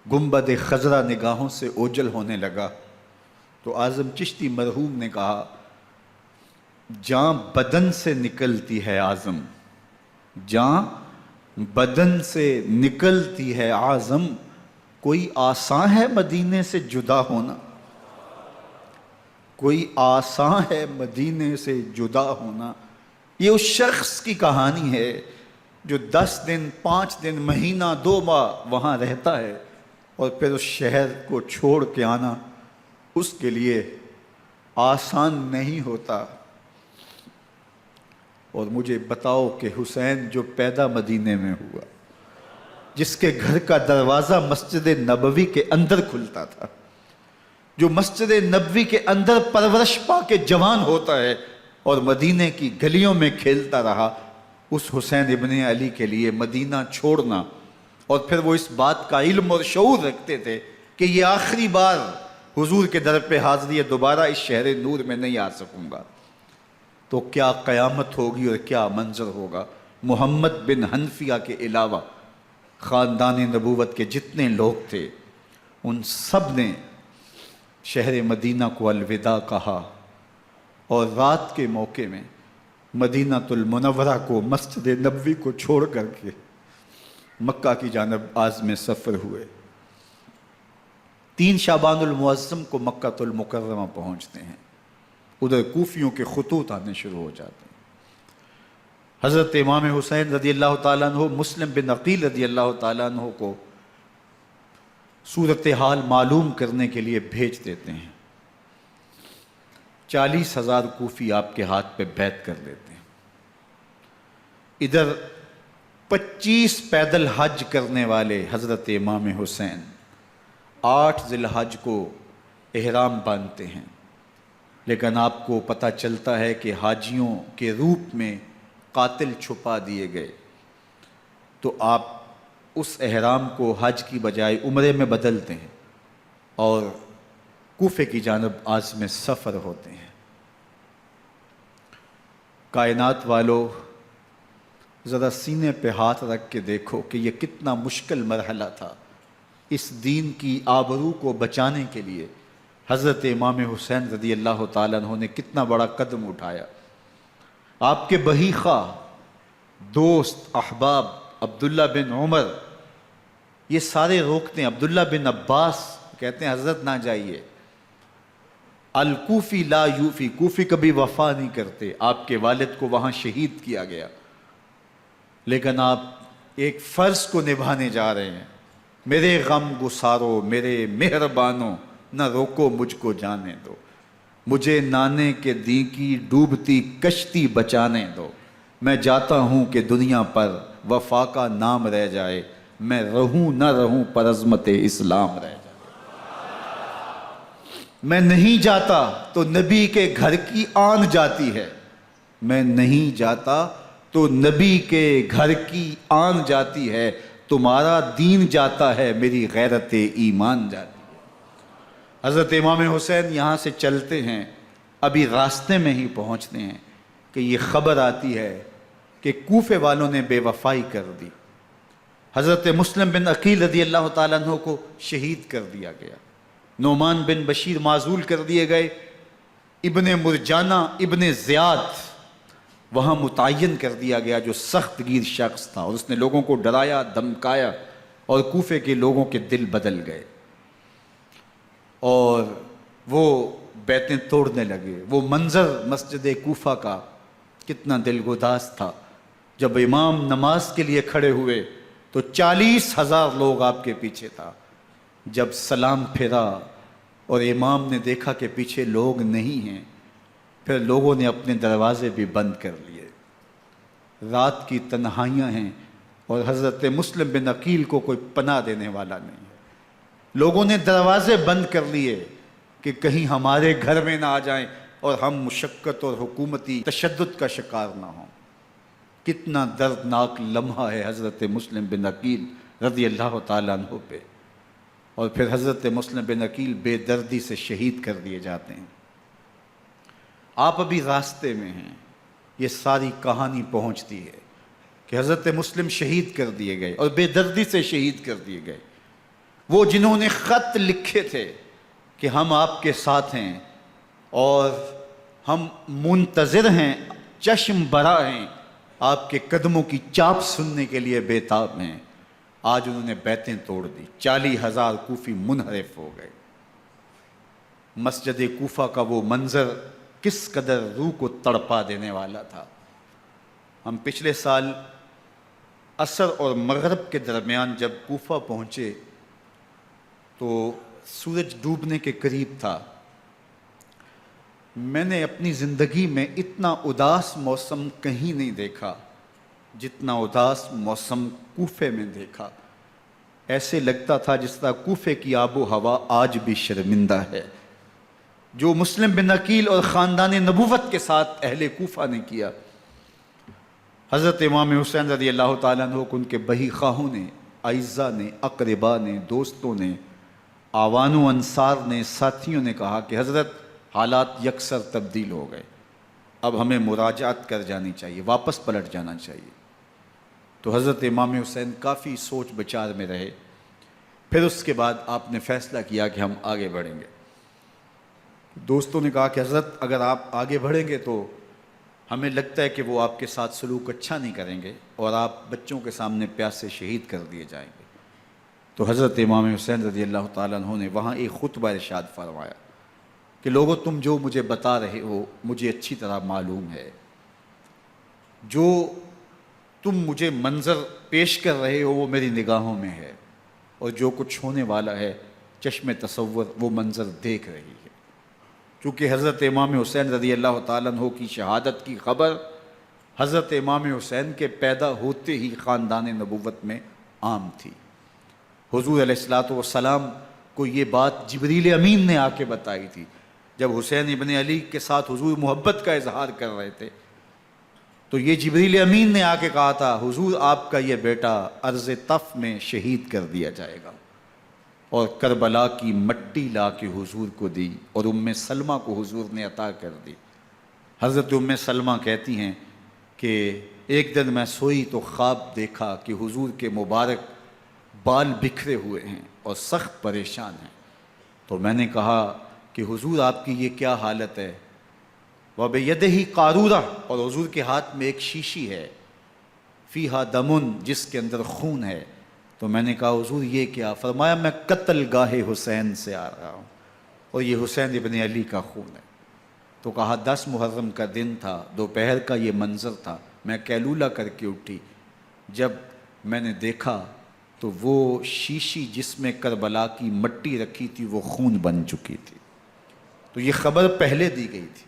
گنبد خضرا نگاہوں سے اوجل ہونے لگا تو اعظم چشتی مرحوم نے کہا، جان بدن سے نکلتی ہے اعظم، جان بدن سے نکلتی ہے اعظم، کوئی آسان ہے مدینے سے جدا ہونا، کوئی آسان ہے مدینے سے جدا ہونا۔ یہ اس شخص کی کہانی ہے جو 10 دن، 5 دن، مہینہ، 2 ماہ وہاں رہتا ہے، اور پھر اس شہر کو چھوڑ کے آنا اس کے لیے آسان نہیں ہوتا۔ اور مجھے بتاؤ کہ حسین جو پیدا مدینے میں ہوا، جس کے گھر کا دروازہ مسجد نبوی کے اندر کھلتا تھا، جو مسجد نبوی کے اندر پرورش پا کے جوان ہوتا ہے اور مدینے کی گلیوں میں کھیلتا رہا، اس حسین ابن علی کے لیے مدینہ چھوڑنا، اور پھر وہ اس بات کا علم اور شعور رکھتے تھے کہ یہ آخری بار حضور کے در پہ حاضری ہے، دوبارہ اس شہر نور میں نہیں آ سکوں گا، تو کیا قیامت ہوگی اور کیا منظر ہوگا۔ محمد بن حنفیہ کے علاوہ خاندان نبوت کے جتنے لوگ تھے ان سب نے شہر مدینہ کو الوداع کہا، اور رات کے موقع میں مدینہ المنورہ کو، مسجد نبوی کو چھوڑ کر کے مکہ کی جانب عازم سفر ہوئے۔ 3 شعبان المعظم کو مکہ المکرمہ پہنچتے ہیں، ادھر کوفیوں کے خطوط آنے شروع ہو جاتے ہیں۔ حضرت امام حسین رضی اللہ تعالیٰ عنہ مسلم بن عقیل رضی اللہ تعالیٰ عنہ کو صورتحال معلوم کرنے کے لیے بھیج دیتے ہیں۔ 40,000 کوفی آپ کے ہاتھ پہ بیعت کر لیتے ہیں۔ ادھر 25 پیدل حج کرنے والے حضرت امام حسین 8 ذی الحج کو احرام باندھتے ہیں، لیکن آپ کو پتہ چلتا ہے کہ حاجیوں کے روپ میں قاتل چھپا دیے گئے، تو آپ اس احرام کو حج کی بجائے عمرے میں بدلتے ہیں اور کوفے کی جانب عازم سفر ہوتے ہیں۔ کائنات والو، ذرا سینے پہ ہاتھ رکھ کے دیکھو کہ یہ کتنا مشکل مرحلہ تھا۔ اس دین کی آبرو کو بچانے کے لیے حضرت امام حسین رضی اللہ تعالیٰ عنہ نے کتنا بڑا قدم اٹھایا۔ آپ کے بہی خواہ، دوست، احباب عبداللہ بن عمر یہ سارے روکتے ہیں۔ عبداللہ بن عباس کہتے ہیں حضرت نہ جائیے، الکوفی لا یوفی، کوفی کبھی وفا نہیں کرتے، آپ کے والد کو وہاں شہید کیا گیا، لیکن آپ ایک فرض کو نبھانے جا رہے ہیں۔ میرے غم گسارو، میرے مہربانوں، نہ روکو مجھ کو جانے دو، مجھے نانے کے دی کی ڈوبتی کشتی بچانے دو، میں جاتا ہوں کہ دنیا پر وفا کا نام رہ جائے، میں رہوں نہ رہوں پر عظمت اسلام رہ جائے۔ میں نہیں جاتا تو نبی کے گھر کی آن جاتی ہے، میں نہیں جاتا تو نبی کے گھر کی آن جاتی ہے، تمہارا دین جاتا ہے میری غیرت ایمان جاتی ہے۔ حضرت امام حسین یہاں سے چلتے ہیں، ابھی راستے میں ہی پہنچتے ہیں کہ یہ خبر آتی ہے کہ کوفے والوں نے بے وفائی کر دی، حضرت مسلم بن عقیل رضی اللہ تعالیٰ عنہ کو شہید کر دیا گیا، نعمان بن بشیر معزول کر دیے گئے، ابن مرجانہ ابن زیاد وہاں متعین کر دیا گیا جو سخت گیر شخص تھا، اور اس نے لوگوں کو ڈرایا دھمکایا اور کوفے کے لوگوں کے دل بدل گئے اور وہ بیتیں توڑنے لگے۔ وہ منظر مسجد کوفہ کا کتنا دلگداز تھا، جب امام نماز کے لیے کھڑے ہوئے تو 40,000 لوگ آپ کے پیچھے تھا، جب سلام پھیرا اور امام نے دیکھا کہ پیچھے لوگ نہیں ہیں، پھر لوگوں نے اپنے دروازے بھی بند کر لیے۔ رات کی تنہائیاں ہیں اور حضرت مسلم بن عقیل کو کوئی پناہ دینے والا نہیں ہے، لوگوں نے دروازے بند کر لیے کہ کہیں ہمارے گھر میں نہ آ جائیں اور ہم مشقت اور حکومتی تشدد کا شکار نہ ہوں۔ کتنا دردناک لمحہ ہے حضرت مسلم بن عقیل رضی اللہ تعالیٰ عنہ پہ، اور پھر حضرت مسلم بن عقیل بے دردی سے شہید کر دیے جاتے ہیں۔ آپ ابھی راستے میں ہیں، یہ ساری کہانی پہنچتی ہے کہ حضرت مسلم شہید کر دیے گئے اور بے دردی سے شہید کر دیے گئے۔ وہ جنہوں نے خط لکھے تھے کہ ہم آپ کے ساتھ ہیں اور ہم منتظر ہیں، چشم برا ہیں، آپ کے قدموں کی چاپ سننے کے لیے بےتاب ہیں، آج انہوں نے بیتیں توڑ دی، 40,000 کوفی منحرف ہو گئے۔ مسجد کوفہ کا وہ منظر کس قدر روح کو تڑپا دینے والا تھا۔ ہم پچھلے سال عصر اور مغرب کے درمیان جب کوفہ پہنچے تو سورج ڈوبنے کے قریب تھا۔ میں نے اپنی زندگی میں اتنا اداس موسم کہیں نہیں دیکھا جتنا اداس موسم کوفے میں دیکھا۔ ایسے لگتا تھا جس طرح کوفے کی آب و ہوا آج بھی شرمندہ ہے۔ جو مسلم بن عقیل اور خاندان نبوت کے ساتھ اہل کوفہ نے کیا، حضرت امام حسین رضی اللہ تعالیٰ عنہ کو ان کے بہی خواہوں نے، اعزاء نے، اقربا نے، دوستوں نے، آوان و انصار نے، ساتھیوں نے کہا کہ حضرت حالات یکسر تبدیل ہو گئے، اب ہمیں مراجعت کر جانی چاہیے، واپس پلٹ جانا چاہیے۔ تو حضرت امام حسین کافی سوچ بچار میں رہے، پھر اس کے بعد آپ نے فیصلہ کیا کہ ہم آگے بڑھیں گے۔ دوستوں نے کہا کہ حضرت اگر آپ آگے بڑھیں گے تو ہمیں لگتا ہے کہ وہ آپ کے ساتھ سلوک اچھا نہیں کریں گے اور آپ بچوں کے سامنے پیاس سے شہید کر دیے جائیں گے۔ تو حضرت امام حسین رضی اللہ تعالیٰ عنہ نے وہاں ایک خطبہ ارشاد فرمایا کہ لوگو تم جو مجھے بتا رہے ہو مجھے اچھی طرح معلوم ہے، جو تم مجھے منظر پیش کر رہے ہو وہ میری نگاہوں میں ہے، اور جو کچھ ہونے والا ہے چشم تصور وہ منظر دیکھ رہی ہے۔ چونکہ حضرت امام حسین رضی اللہ تعالیٰ عنہ کی شہادت کی خبر حضرت امام حسین کے پیدا ہوتے ہی خاندان نبوت میں عام تھی۔ حضور علیہ الصلوۃ والسلام کو یہ بات جبریل امین نے آ کے بتائی تھی جب حسین ابن علی کے ساتھ حضور محبت کا اظہار کر رہے تھے، تو یہ جبریل امین نے آ کے کہا تھا حضور آپ کا یہ بیٹا ارض طف میں شہید کر دیا جائے گا، اور کربلا کی مٹی لا کے حضور کو دی اور ام سلمہ کو حضور نے عطا کر دی۔ حضرت ام سلمہ کہتی ہیں کہ ایک دن میں سوئی تو خواب دیکھا کہ حضور کے مبارک بال بکھرے ہوئے ہیں اور سخت پریشان ہیں، تو میں نے کہا کہ حضور آپ کی یہ کیا حالت ہے؟ وَبِيَدِهِ قَارُورَةٌ، اور حضور کے ہاتھ میں ایک شیشی ہے، فِيهَا دَمٌ، جس کے اندر خون ہے۔ تو میں نے کہا حضور یہ کیا؟ فرمایا میں قتل گاہ حسین سے آ رہا ہوں اور یہ حسین ابن علی کا خون ہے۔ تو کہا 10 محرم کا دن تھا، دوپہر کا یہ منظر تھا، میں کیلولہ کر کے اٹھی، جب میں نے دیکھا تو وہ شیشی جس میں کربلا کی مٹی رکھی تھی وہ خون بن چکی تھی۔ تو یہ خبر پہلے دی گئی تھی،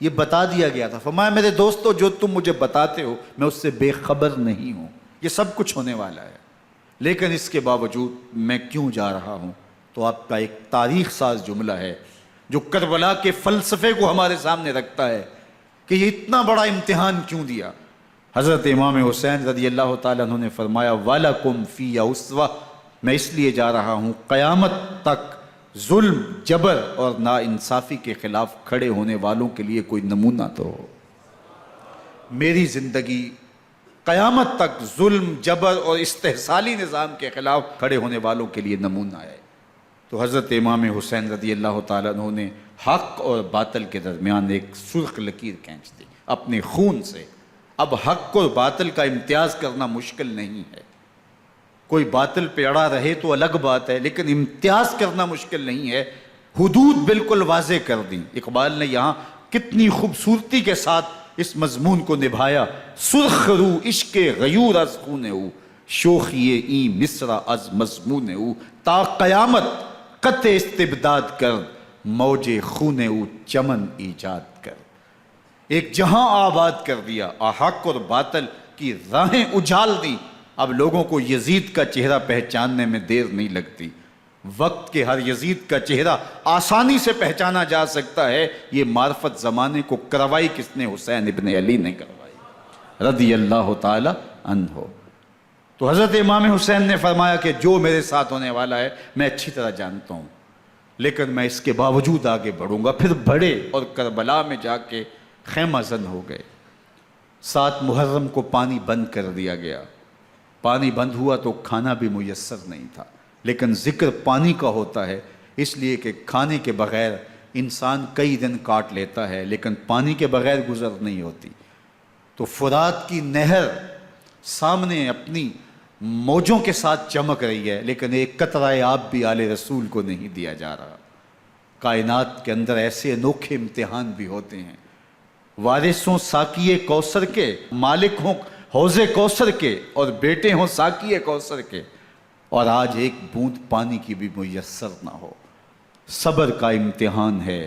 یہ بتا دیا گیا تھا۔ فرمایا میرے دوستو جو تم مجھے بتاتے ہو میں اس سے بے خبر نہیں ہوں، یہ سب کچھ ہونے والا ہے، لیکن اس کے باوجود میں کیوں جا رہا ہوں؟ تو آپ کا ایک تاریخ ساز جملہ ہے جو کربلا کے فلسفے کو ہمارے سامنے رکھتا ہے کہ یہ اتنا بڑا امتحان کیوں دیا۔ حضرت امام حسین رضی اللہ تعالیٰ عنہ نے فرمایا وَلَكُمْ فِي أُسْوَةٌ، میں اس لیے جا رہا ہوں قیامت تک ظلم، جبر اور ناانصافی کے خلاف کھڑے ہونے والوں کے لیے کوئی نمونہ تو ہو۔ میری زندگی قیامت تک ظلم، جبر اور استحصالی نظام کے خلاف کھڑے ہونے والوں کے لیے نمونہ ہے۔ تو حضرت امام حسین رضی اللہ تعالیٰ عنہ نے حق اور باطل کے درمیان ایک سرخ لکیر کھینچ دی اپنے خون سے۔ اب حق اور باطل کا امتیاز کرنا مشکل نہیں ہے، کوئی باطل پہ اڑا رہے تو الگ بات ہے، لیکن امتیاز کرنا مشکل نہیں ہے۔ حدود بالکل واضح کر دیں۔ اقبال نے یہاں کتنی خوبصورتی کے ساتھ اس مضمون کو نبھایا۔ سرخ رو عشق غیور از خون او، شوخی این مصرع از مضمون او، تا قیامت قطع استبداد کر، موج خون او چمن ایجاد کر۔ ایک جہاں آباد کر دیا، حق اور باطل کی راہیں اجال دی۔ اب لوگوں کو یزید کا چہرہ پہچاننے میں دیر نہیں لگتی، وقت کے ہر یزید کا چہرہ آسانی سے پہچانا جا سکتا ہے۔ یہ معرفت زمانے کو کروائی کس نے؟ حسین ابن علی نے کروائی رضی اللہ تعالی عنہ۔ تو حضرت امام حسین نے فرمایا کہ جو میرے ساتھ ہونے والا ہے میں اچھی طرح جانتا ہوں، لیکن میں اس کے باوجود آگے بڑھوں گا۔ پھر بڑھے اور کربلا میں جا کے خیمہ زن ہو گئے۔ 7 محرم کو پانی بند کر دیا گیا، پانی بند ہوا تو کھانا بھی میسر نہیں تھا، لیکن ذکر پانی کا ہوتا ہے اس لیے کہ کھانے کے بغیر انسان کئی دن کاٹ لیتا ہے، لیکن پانی کے بغیر گزر نہیں ہوتی۔ تو فرات کی نہر سامنے اپنی موجوں کے ساتھ چمک رہی ہے، لیکن ایک قطرہ آب بھی آل رسول کو نہیں دیا جا رہا۔ کائنات کے اندر ایسے انوکھے امتحان بھی ہوتے ہیں۔ وارث ہوں ساقی کوثر کے، مالک ہوں حوض کوثر کے، اور بیٹے ہوں ساقی کوثر کے، اور آج ایک بوند پانی کی بھی میسر نہ ہو۔ صبر کا امتحان ہے،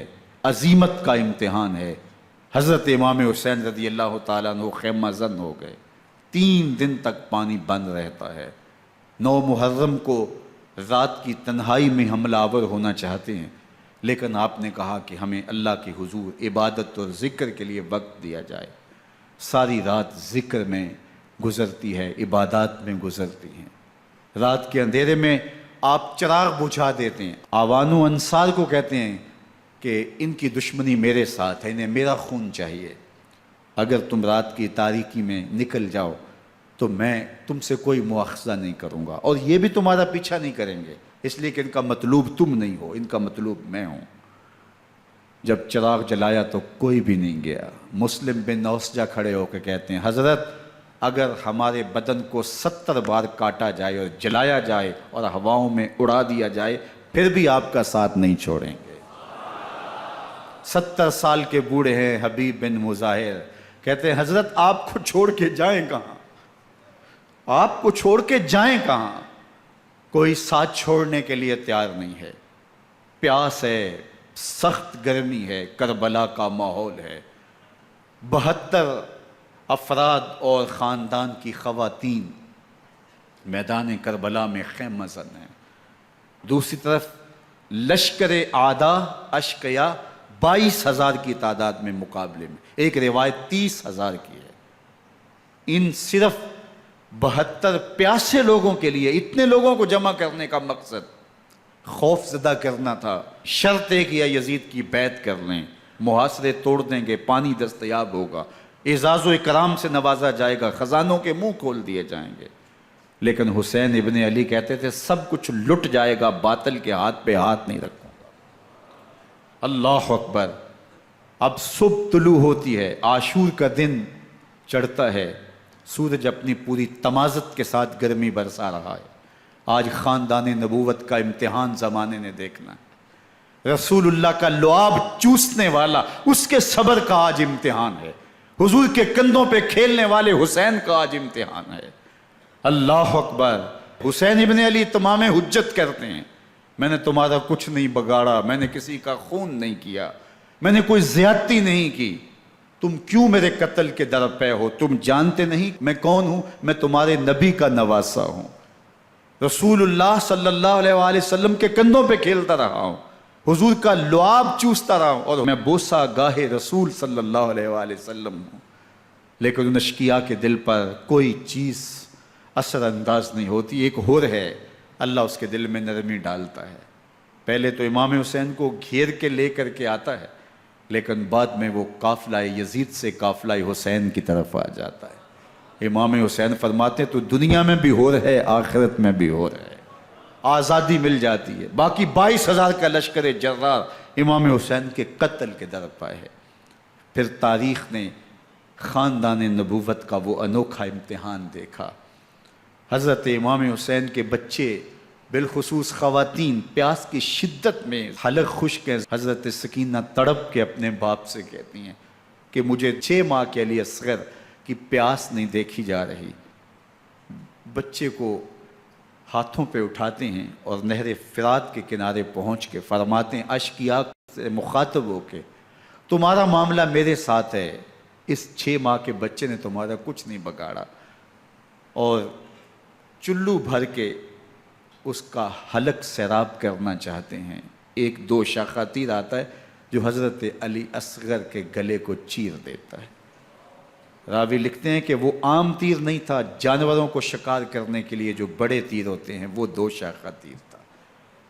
عزیمت کا امتحان ہے۔ حضرت امام حسین رضی اللہ تعالیٰ عنہ خیمہ زن ہو گئے۔ 3 دن تک پانی بند رہتا ہے، 9 محرم کو رات کی تنہائی میں حملہ آور ہونا چاہتے ہیں، لیکن آپ نے کہا کہ ہمیں اللہ کے حضور عبادت اور ذکر کے لیے وقت دیا جائے۔ ساری رات ذکر میں گزرتی ہے، عبادات میں گزرتی ہیں۔ رات کے اندھیرے میں آپ چراغ بجھا دیتے ہیں۔ آوان و انصار کو کہتے ہیں کہ ان کی دشمنی میرے ساتھ ہے، انہیں میرا خون چاہیے، اگر تم رات کی تاریکی میں نکل جاؤ تو میں تم سے کوئی مواخذہ نہیں کروں گا، اور یہ بھی تمہارا پیچھا نہیں کریں گے، اس لیے کہ ان کا مطلوب تم نہیں ہو، ان کا مطلوب میں ہوں۔ جب چراغ جلایا تو کوئی بھی نہیں گیا۔ مسلم بن نوسجہ کھڑے ہو کے کہتے ہیں حضرت اگر ہمارے بدن کو 70 بار کاٹا جائے اور جلایا جائے اور ہواؤں میں اڑا دیا جائے پھر بھی آپ کا ساتھ نہیں چھوڑیں گے۔ 70 سال کے بوڑھے ہیں حبیب بن مظاہر، کہتے ہیں حضرت آپ کو چھوڑ کے جائیں کہاں، آپ کو چھوڑ کے جائیں کہاں، کوئی ساتھ چھوڑنے کے لیے تیار نہیں ہے، پیاس ہے، سخت گرمی ہے، کربلا کا ماحول ہے، 72 افراد اور خاندان کی خواتین میدان کربلا میں خیمہ زن ہیں، دوسری طرف لشکر اعداء اشقیا 22,000 کی تعداد میں مقابلے میں، ایک روایت 30,000 کی ہے۔ ان صرف 72 پیاسے لوگوں کے لیے اتنے لوگوں کو جمع کرنے کا مقصد خوف زدہ کرنا تھا۔ شرط ہے کہ یا یزید کی بیعت کر لیں، محاصرے توڑ دیں گے، پانی دستیاب ہوگا، اعزاز و اکرام سے نوازا جائے گا، خزانوں کے منہ کھول دیے جائیں گے۔ لیکن حسین ابن علی کہتے تھے سب کچھ لٹ جائے گا، باطل کے ہاتھ پہ ہاتھ نہیں رکھوں گا۔ اللہ اکبر۔ اب صبح طلوع ہوتی ہے، عاشور کا دن چڑھتا ہے، سورج اپنی پوری تمازت کے ساتھ گرمی برسا رہا ہے۔ آج خاندان نبوت کا امتحان زمانے نے دیکھنا ہے۔ رسول اللہ کا لعاب چوسنے والا اس کے صبر کا آج امتحان ہے، حضور کے کندھوں پہ کھیلنے والے حسین کا آج امتحان ہے۔ اللہ اکبر۔ حسین ابن علی تمام حجت کرتے ہیں میں نے تمہارا کچھ نہیں بگاڑا، میں نے کسی کا خون نہیں کیا، میں نے کوئی زیادتی نہیں کی، تم کیوں میرے قتل کے در پہ ہو؟ تم جانتے نہیں میں کون ہوں؟ میں تمہارے نبی کا نواسا ہوں، رسول اللہ صلی اللہ علیہ وآلہ وسلم کے کندھوں پہ کھیلتا رہا ہوں، حضور کا لعاب چوستا رہا ہوں، اور میں بوسہ گاہ رسول صلی اللہ علیہ وآلہ وسلم ہوں۔ لیکن ان اشقیاء کے دل پر کوئی چیز اثر انداز نہیں ہوتی۔ ایک ہور ہے، اللہ اس کے دل میں نرمی ڈالتا ہے۔ پہلے تو امام حسین کو گھیر کے لے کر کے آتا ہے، لیکن بعد میں وہ قافلہ یزید سے قافلہ حسین کی طرف آ جاتا ہے۔ امام حسین فرماتے ہیں تو دنیا میں بھی ہور ہے، آخرت میں بھی ہور ہے، آزادی مل جاتی ہے۔ باقی 22,000 کا لشکر جرار امام حسین کے قتل کے در پہ ہے۔ پھر تاریخ نے خاندان نبوت کا وہ انوکھا امتحان دیکھا۔ حضرت امام حسین کے بچے بالخصوص خواتین پیاس کی شدت میں حلق خشک ہیں۔ حضرت سکینہ تڑپ کے اپنے باپ سے کہتی ہیں کہ مجھے 6 ماہ کے علی اصغر کی پیاس نہیں دیکھی جا رہی۔ بچے کو ہاتھوں پہ اٹھاتے ہیں اور نہر فرات کے کنارے پہنچ کے فرماتے ہیں اشقیاء سے مخاطب ہو کے تمہارا معاملہ میرے ساتھ ہے، اس 6 ماہ کے بچے نے تمہارا کچھ نہیں بگاڑا، اور چلو بھر کے اس کا حلق سیراب کرنا چاہتے ہیں۔ ایک 2 شاخہ تیر آتا ہے جو حضرت علی اصغر کے گلے کو چیر دیتا ہے۔ راوی لکھتے ہیں کہ وہ عام تیر نہیں تھا، جانوروں کو شکار کرنے کے لیے جو بڑے تیر ہوتے ہیں وہ 2 شاخہ تیر تھا،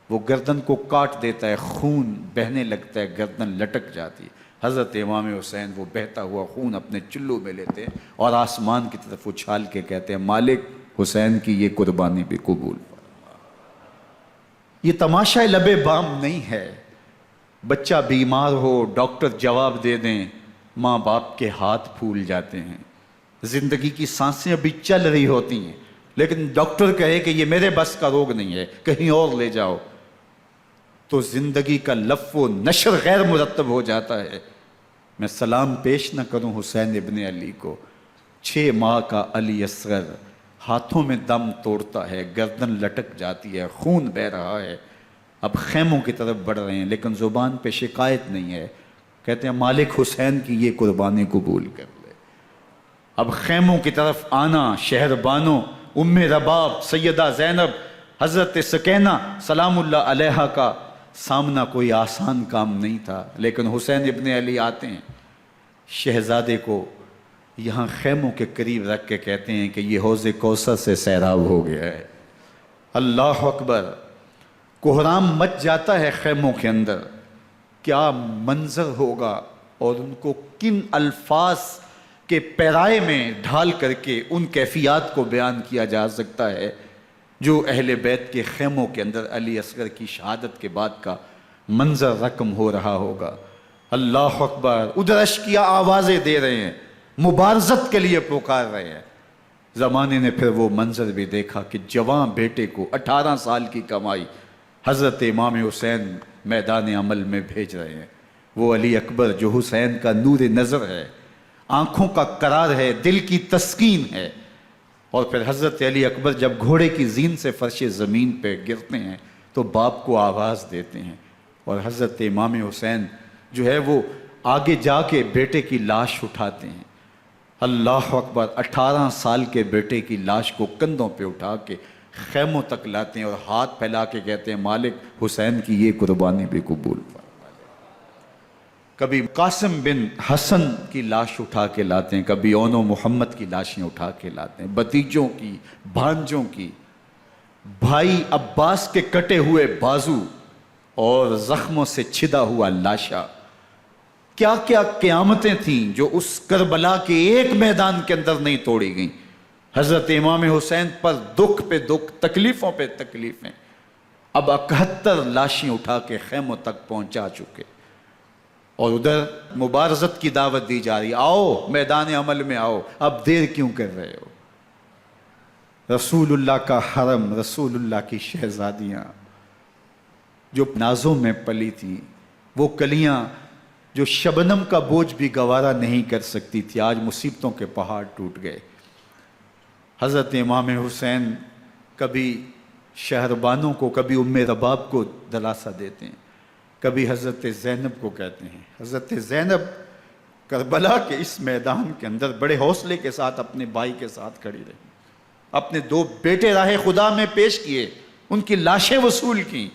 وہ گردن کو کاٹ دیتا ہے، خون بہنے لگتا ہے، گردن لٹک جاتی ہے۔ حضرت امام حسین وہ بہتا ہوا خون اپنے چلو میں لیتے ہیں اور آسمان کی طرف اچھال کے کہتے ہیں مالک حسین کی یہ قربانی بھی قبول فرما۔ یہ تماشا لب بام نہیں ہے، بچہ بیمار ہو ڈاکٹر جواب دے دیں، ماں باپ کے ہاتھ پھول جاتے ہیں، زندگی کی سانسیں ابھی چل رہی ہوتی ہیں، لیکن ڈاکٹر کہے کہ یہ میرے بس کا روگ نہیں ہے، کہیں اور لے جاؤ، تو زندگی کا لف و نشر غیر مرتب ہو جاتا ہے۔ میں سلام پیش نہ کروں حسین ابن علی کو، 6 ماہ کا علی اصغر ہاتھوں میں دم توڑتا ہے، گردن لٹک جاتی ہے، خون بہہ رہا ہے، اب خیموں کی طرف بڑھ رہے ہیں، لیکن زبان پہ شکایت نہیں ہے، کہتے ہیں مالک حسین کی یہ قربانی قبول کر لے۔ اب خیموں کی طرف آنا، شہر بانوں ام رباب سیدہ زینب حضرت سکینہ سلام اللہ علیہا کا سامنا کوئی آسان کام نہیں تھا، لیکن حسین ابن علی آتے ہیں، شہزادے کو یہاں خیموں کے قریب رکھ کے کہتے ہیں کہ یہ حوض کوثر سے سیراب ہو گیا ہے۔ اللہ اکبر، کوہرام مچ جاتا ہے خیموں کے اندر، کیا منظر ہوگا اور ان کو کن الفاظ کے پیرائے میں ڈھال کر کے ان کیفیات کو بیان کیا جا سکتا ہے جو اہل بیت کے خیموں کے اندر علی اصغر کی شہادت کے بعد کا منظر رقم ہو رہا ہوگا۔ اللہ اکبر، ادھر اشکیا آوازیں دے رہے ہیں، مبارزت کے لیے پکار رہے ہیں۔ زمانے نے پھر وہ منظر بھی دیکھا کہ جوان بیٹے کو 18 سال کی کمائی حضرت امام حسین میدان عمل میں بھیج رہے ہیں۔ وہ علی اکبر جو حسین کا نور نظر ہے، آنکھوں کا قرار ہے، دل کی تسکین ہے۔ اور پھر حضرت علی اکبر جب گھوڑے کی زین سے فرش زمین پہ گرتے ہیں تو باپ کو آواز دیتے ہیں، اور حضرت امام حسین جو ہے وہ آگے جا کے بیٹے کی لاش اٹھاتے ہیں۔ اللہ اکبر، 18 سال کے بیٹے کی لاش کو کندھوں پہ اٹھا کے خیموں تک لاتے ہیں اور ہاتھ پھیلا کے کہتے ہیں مالک حسین کی یہ قربانی بھی قبول فرما۔ کبھی قاسم بن حسن کی لاش اٹھا کے لاتے ہیں، کبھی اون و محمد کی لاشیں اٹھا کے لاتے ہیں، بھتیجوں کی، بھانجوں کی، بھائی عباس کے کٹے ہوئے بازو اور زخموں سے چھدا ہوا لاشا۔ کیا کیا قیامتیں تھیں جو اس کربلا کے ایک میدان کے اندر نہیں توڑی گئیں۔ حضرت امام حسین پر دکھ پہ دکھ، تکلیفوں پہ تکلیفیں۔ اب 71 لاشیں اٹھا کے خیموں تک پہنچا چکے، اور ادھر مبارزت کی دعوت دی جا رہی، آؤ میدان عمل میں آؤ، اب دیر کیوں کر رہے ہو۔ رسول اللہ کا حرم، رسول اللہ کی شہزادیاں جو نازوں میں پلی تھیں، وہ کلیاں جو شبنم کا بوجھ بھی گوارا نہیں کر سکتی تھی، آج مصیبتوں کے پہاڑ ٹوٹ گئے۔ حضرت امام حسین کبھی شہربانوں کو، کبھی ام رباب کو دلاسا دیتے ہیں، کبھی حضرت زینب کو کہتے ہیں۔ حضرت زینب کربلا کے اس میدان کے اندر بڑے حوصلے کے ساتھ اپنے بھائی کے ساتھ کھڑی رہی، اپنے 2 بیٹے راہ خدا میں پیش کیے، ان کی لاشیں وصول کیں،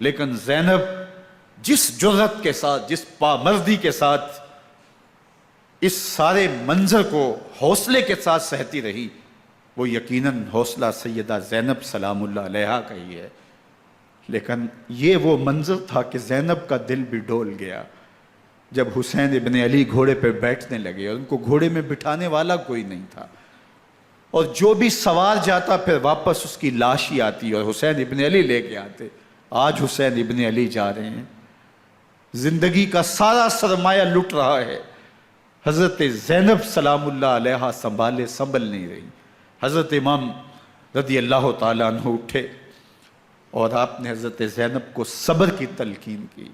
لیکن زینب جس جرأت کے ساتھ، جس پامردی کے ساتھ اس سارے منظر کو حوصلے کے ساتھ سہتی رہی، وہ یقیناً حوصلہ سیدہ زینب سلام اللہ علیہا کا ہی ہے۔ لیکن یہ وہ منظر تھا کہ زینب کا دل بھی ڈول گیا جب حسین ابن علی گھوڑے پہ بیٹھنے لگے اور ان کو گھوڑے میں بٹھانے والا کوئی نہیں تھا، اور جو بھی سوار جاتا پھر واپس اس کی لاش ہی آتی اور حسین ابن علی لے کے آتے۔ آج حسین ابن علی جا رہے ہیں، زندگی کا سارا سرمایہ لٹ رہا ہے، حضرت زینب سلام اللہ علیہا سنبھل نہیں رہی۔ حضرت امام رضی اللہ تعالیٰ عنہ اٹھے اور آپ نے حضرت زینب کو صبر کی تلقین کی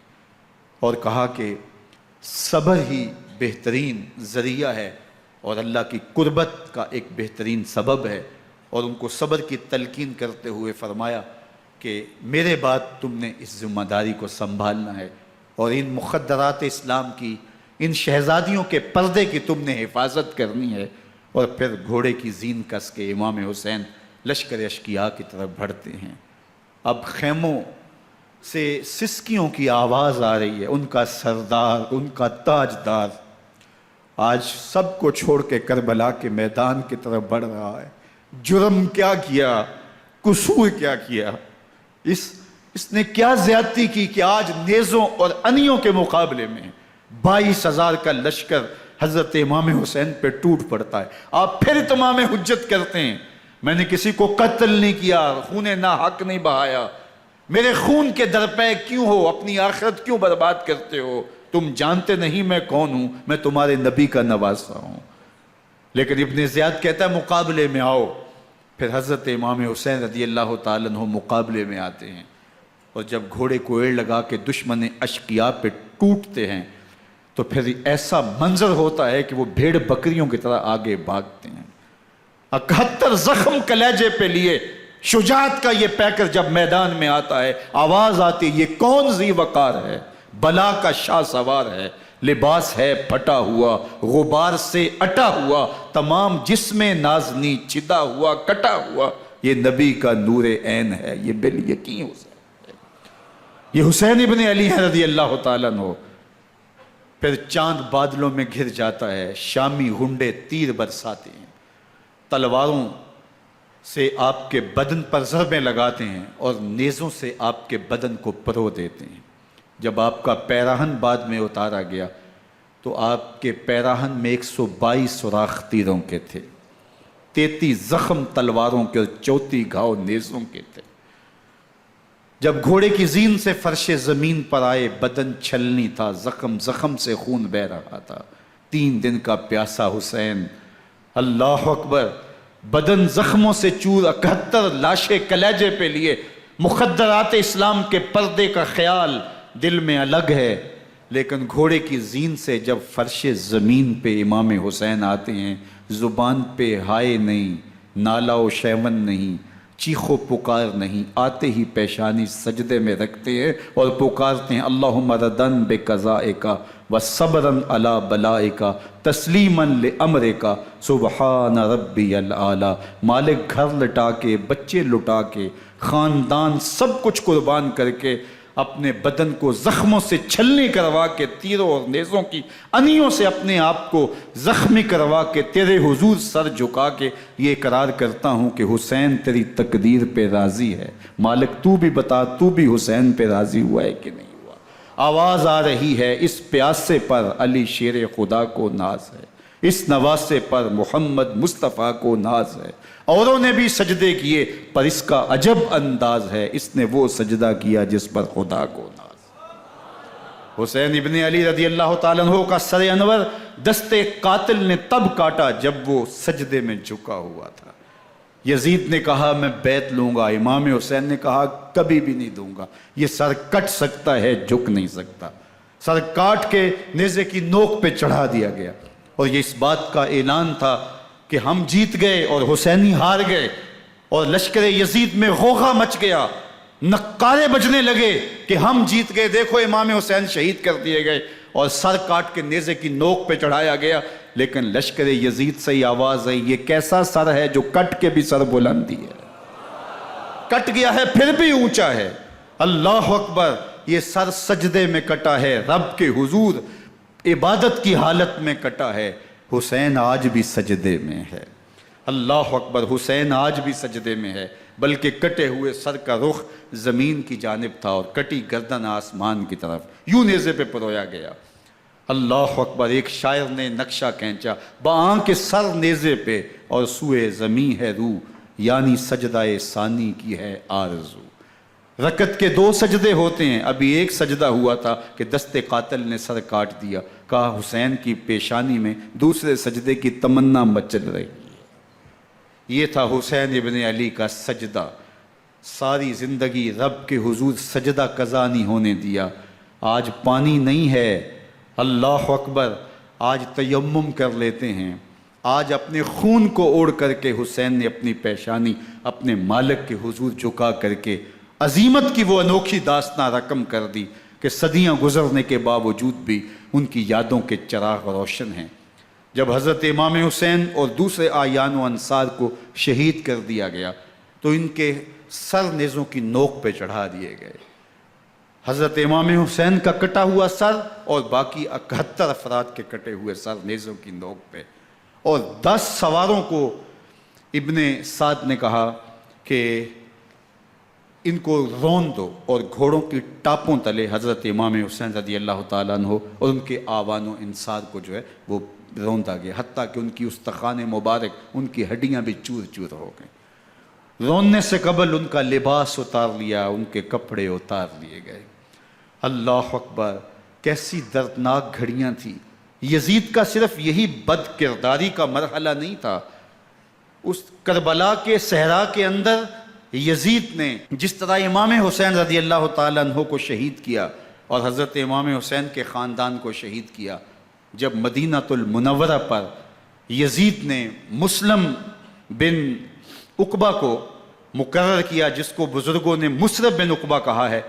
اور کہا کہ صبر ہی بہترین ذریعہ ہے اور اللہ کی قربت کا ایک بہترین سبب ہے، اور ان کو صبر کی تلقین کرتے ہوئے فرمایا کہ میرے بعد تم نے اس ذمہ داری کو سنبھالنا ہے اور ان مخدرات اسلام کی، ان شہزادیوں کے پردے کی تم نے حفاظت کرنی ہے۔ اور پھر گھوڑے کی زین کس کے امام حسین لشکر اشکیا کی طرف بڑھتے ہیں۔ اب خیموں سے سسکیوں کی آواز آ رہی ہے، ان کا سردار، ان کا تاجدار آج سب کو چھوڑ کے کربلا کے میدان کی طرف بڑھ رہا ہے۔ جرم کیا کیا، قصور کیا کیا، اس نے کیا زیادتی کی کہ آج نیزوں اور انیوں کے مقابلے میں 22,000 کا لشکر حضرت امام حسین پہ ٹوٹ پڑتا ہے۔ آپ پھر اتمام حجت کرتے ہیں، میں نے کسی کو قتل نہیں کیا، خون ناحق نہیں بہایا، میرے خون کے درپے کیوں ہو، اپنی آخرت کیوں برباد کرتے ہو، تم جانتے نہیں میں کون ہوں، میں تمہارے نبی کا نواسا ہوں۔ لیکن ابن زیاد کہتا ہے مقابلے میں آؤ۔ پھر حضرت امام حسین رضی اللہ تعالیٰ عنہ مقابلے میں آتے ہیں، اور جب گھوڑے کو ایڑ لگا کے دشمن اشقیاء پہ ٹوٹتے ہیں تو پھر ایسا منظر ہوتا ہے کہ وہ بھیڑ بکریوں کی طرح آگے بھاگتے ہیں۔ 71 زخم کلیجے پہ لیے شجاعت کا یہ پیکر جب میدان میں آتا ہے، آواز آتی ہے یہ کون ذی وقار ہے، بلا کا شاہ سوار ہے، لباس ہے پھٹا ہوا غبار سے اٹا ہوا، تمام جسم نازنی چدا ہوا کٹا ہوا، یہ نبی کا نور عین ہے، یہ بالیقین حسین ہے، یہ حسین ابن علی ہے رضی اللہ تعالیٰ عنہ۔ پھر چاند بادلوں میں گھر جاتا ہے، شامی غنڈے تیر برساتے ہیں، تلواروں سے آپ کے بدن پر ضربیں لگاتے ہیں اور نیزوں سے آپ کے بدن کو پرو دیتے ہیں۔ جب آپ کا پیراہن بعد میں اتارا گیا تو آپ کے پیراہن میں 122 سوراخ تیروں کے تھے، 33 زخم تلواروں کے اور 34 گھاؤ نیزوں کے تھے۔ جب گھوڑے کی زین سے فرش زمین پر آئے، بدن چھلنی تھا، زخم زخم سے خون بہ رہا تھا، 3 دن کا پیاسا حسین، اللہ اکبر، بدن زخموں سے چور، 71 لاشیں کلیجے پہ لیے، مخدرات اسلام کے پردے کا خیال دل میں الگ ہے، لیکن گھوڑے کی زین سے جب فرش زمین پہ امام حسین آتے ہیں، زبان پہ ہائے نہیں، نالا و شیون نہیں، چیخ و پکار نہیں، آتے ہی پیشانی سجدے میں رکھتے ہیں اور پکارتے ہیں اللہم ردن بقضائک وصبرن علی بلائک تسلیما لامرک سبحان ربی الاعلی۔ مالک گھر لٹا کے، بچے لٹا کے، خاندان سب کچھ قربان کر کے، اپنے بدن کو زخموں سے چھلنی کروا کے، تیروں اور نیزوں کی انیوں سے اپنے آپ کو زخمی کروا کے، تیرے حضور سر جھکا کے یہ اقرار کرتا ہوں کہ حسین تیری تقدیر پہ راضی ہے، مالک تو بھی بتا، تو بھی حسین پہ راضی ہوا ہے کہ نہیں ہوا؟ آواز آ رہی ہے، اس پیاسے پر علی شیر خدا کو ناز ہے، اس نواسے پر محمد مصطفیٰ کو ناز ہے، اوروں نے بھی سجدے کیے پر اس کا عجب انداز ہے، اس نے وہ سجدہ کیا جس پر خدا کو ناز۔ حسین ابن علی رضی اللہ تعالیٰ عنہ کا سر انور دست قاتل نے تب کاٹا جب وہ سجدے میں جھکا ہوا تھا۔ یزید نے کہا میں بیعت لوں گا، امام حسین نے کہا کبھی بھی نہیں دوں گا، یہ سر کٹ سکتا ہے جھک نہیں سکتا۔ سر کاٹ کے نیزے کی نوک پہ چڑھا دیا گیا اور یہ اس بات کا اعلان تھا کہ ہم جیت گئے اور حسینی ہار گئے، اور لشکر یزید میں غوغا مچ گیا، نقارے بجنے لگے کہ ہم جیت گئے، دیکھو امام حسین شہید کر دیے گئے، اور سر کاٹ کے نیزے کی نوک پہ چڑھایا گیا۔ لیکن لشکر یزید سے ہی آواز آئی یہ کیسا سر ہے جو کٹ کے بھی سر بلندی ہے، کٹ گیا ہے پھر بھی اونچا ہے، اللہ اکبر، یہ سر سجدے میں کٹا ہے، رب کے حضور عبادت کی حالت میں کٹا ہے، حسین آج بھی سجدے میں ہے، اللہ اکبر، حسین آج بھی سجدے میں ہے، بلکہ کٹے ہوئے سر کا رخ زمین کی جانب تھا اور کٹی گردن آسمان کی طرف، یوں نیزے پہ پرویا گیا، اللہ اکبر۔ ایک شاعر نے نقشہ کھینچا، بآنکھ سر نیزے پہ اور سوئے زمین ہے روح، یعنی سجدہ ثانی کی ہے آرزو۔ رکعت کے 2 سجدے ہوتے ہیں، ابھی ایک سجدہ ہوا تھا کہ دست قاتل نے سر کاٹ دیا، کہا حسین کی پیشانی میں دوسرے سجدے کی تمنا مچل رہی ہے۔ یہ تھا حسین ابن علی کا سجدہ، ساری زندگی رب کے حضور سجدہ قضا نہیں ہونے دیا۔ آج پانی نہیں ہے، اللہ اکبر، آج تیمم کر لیتے ہیں، آج اپنے خون کو اوڑھ کر کے حسین نے اپنی پیشانی اپنے مالک کے حضور جھکا کر کے عظیمت کی وہ انوکھی داستان رقم کر دی کہ صدیاں گزرنے کے باوجود بھی ان کی یادوں کے چراغ روشن ہیں۔ جب حضرت امام حسین اور دوسرے اعیان و انصار کو شہید کر دیا گیا تو ان کے سر نیزوں کی نوک پہ چڑھا دیے گئے، حضرت امام حسین کا کٹا ہوا سر اور باقی 71 افراد کے کٹے ہوئے سر نیزوں کی نوک پہ، اور 10 سواروں کو ابن سعد نے کہا کہ ان کو رون دو، اور گھوڑوں کی ٹاپوں تلے حضرت امام حسین رضی اللہ تعالیٰ عنہ اور ان کے آوان و انصار کو جو ہے وہ روندا گیا، حتیٰ کہ ان کی استخوان مبارک، ان کی ہڈیاں بھی چور چور ہو گئیں۔ روننے سے قبل ان کا لباس اتار لیا، ان کے کپڑے اتار لیے گئے، اللہ اکبر، کیسی دردناک گھڑیاں تھیں۔ یزید کا صرف یہی بد کرداری کا مرحلہ نہیں تھا، اس کربلا کے صحرا کے اندر یزید نے جس طرح امام حسین رضی اللہ تعالیٰ عنہ کو شہید کیا اور حضرت امام حسین کے خاندان کو شہید کیا، جب مدینہ المنورہ پر یزید نے مسلم بن عقبہ کو مقرر کیا، جس کو بزرگوں نے مصرب بن عقبہ کہا ہے،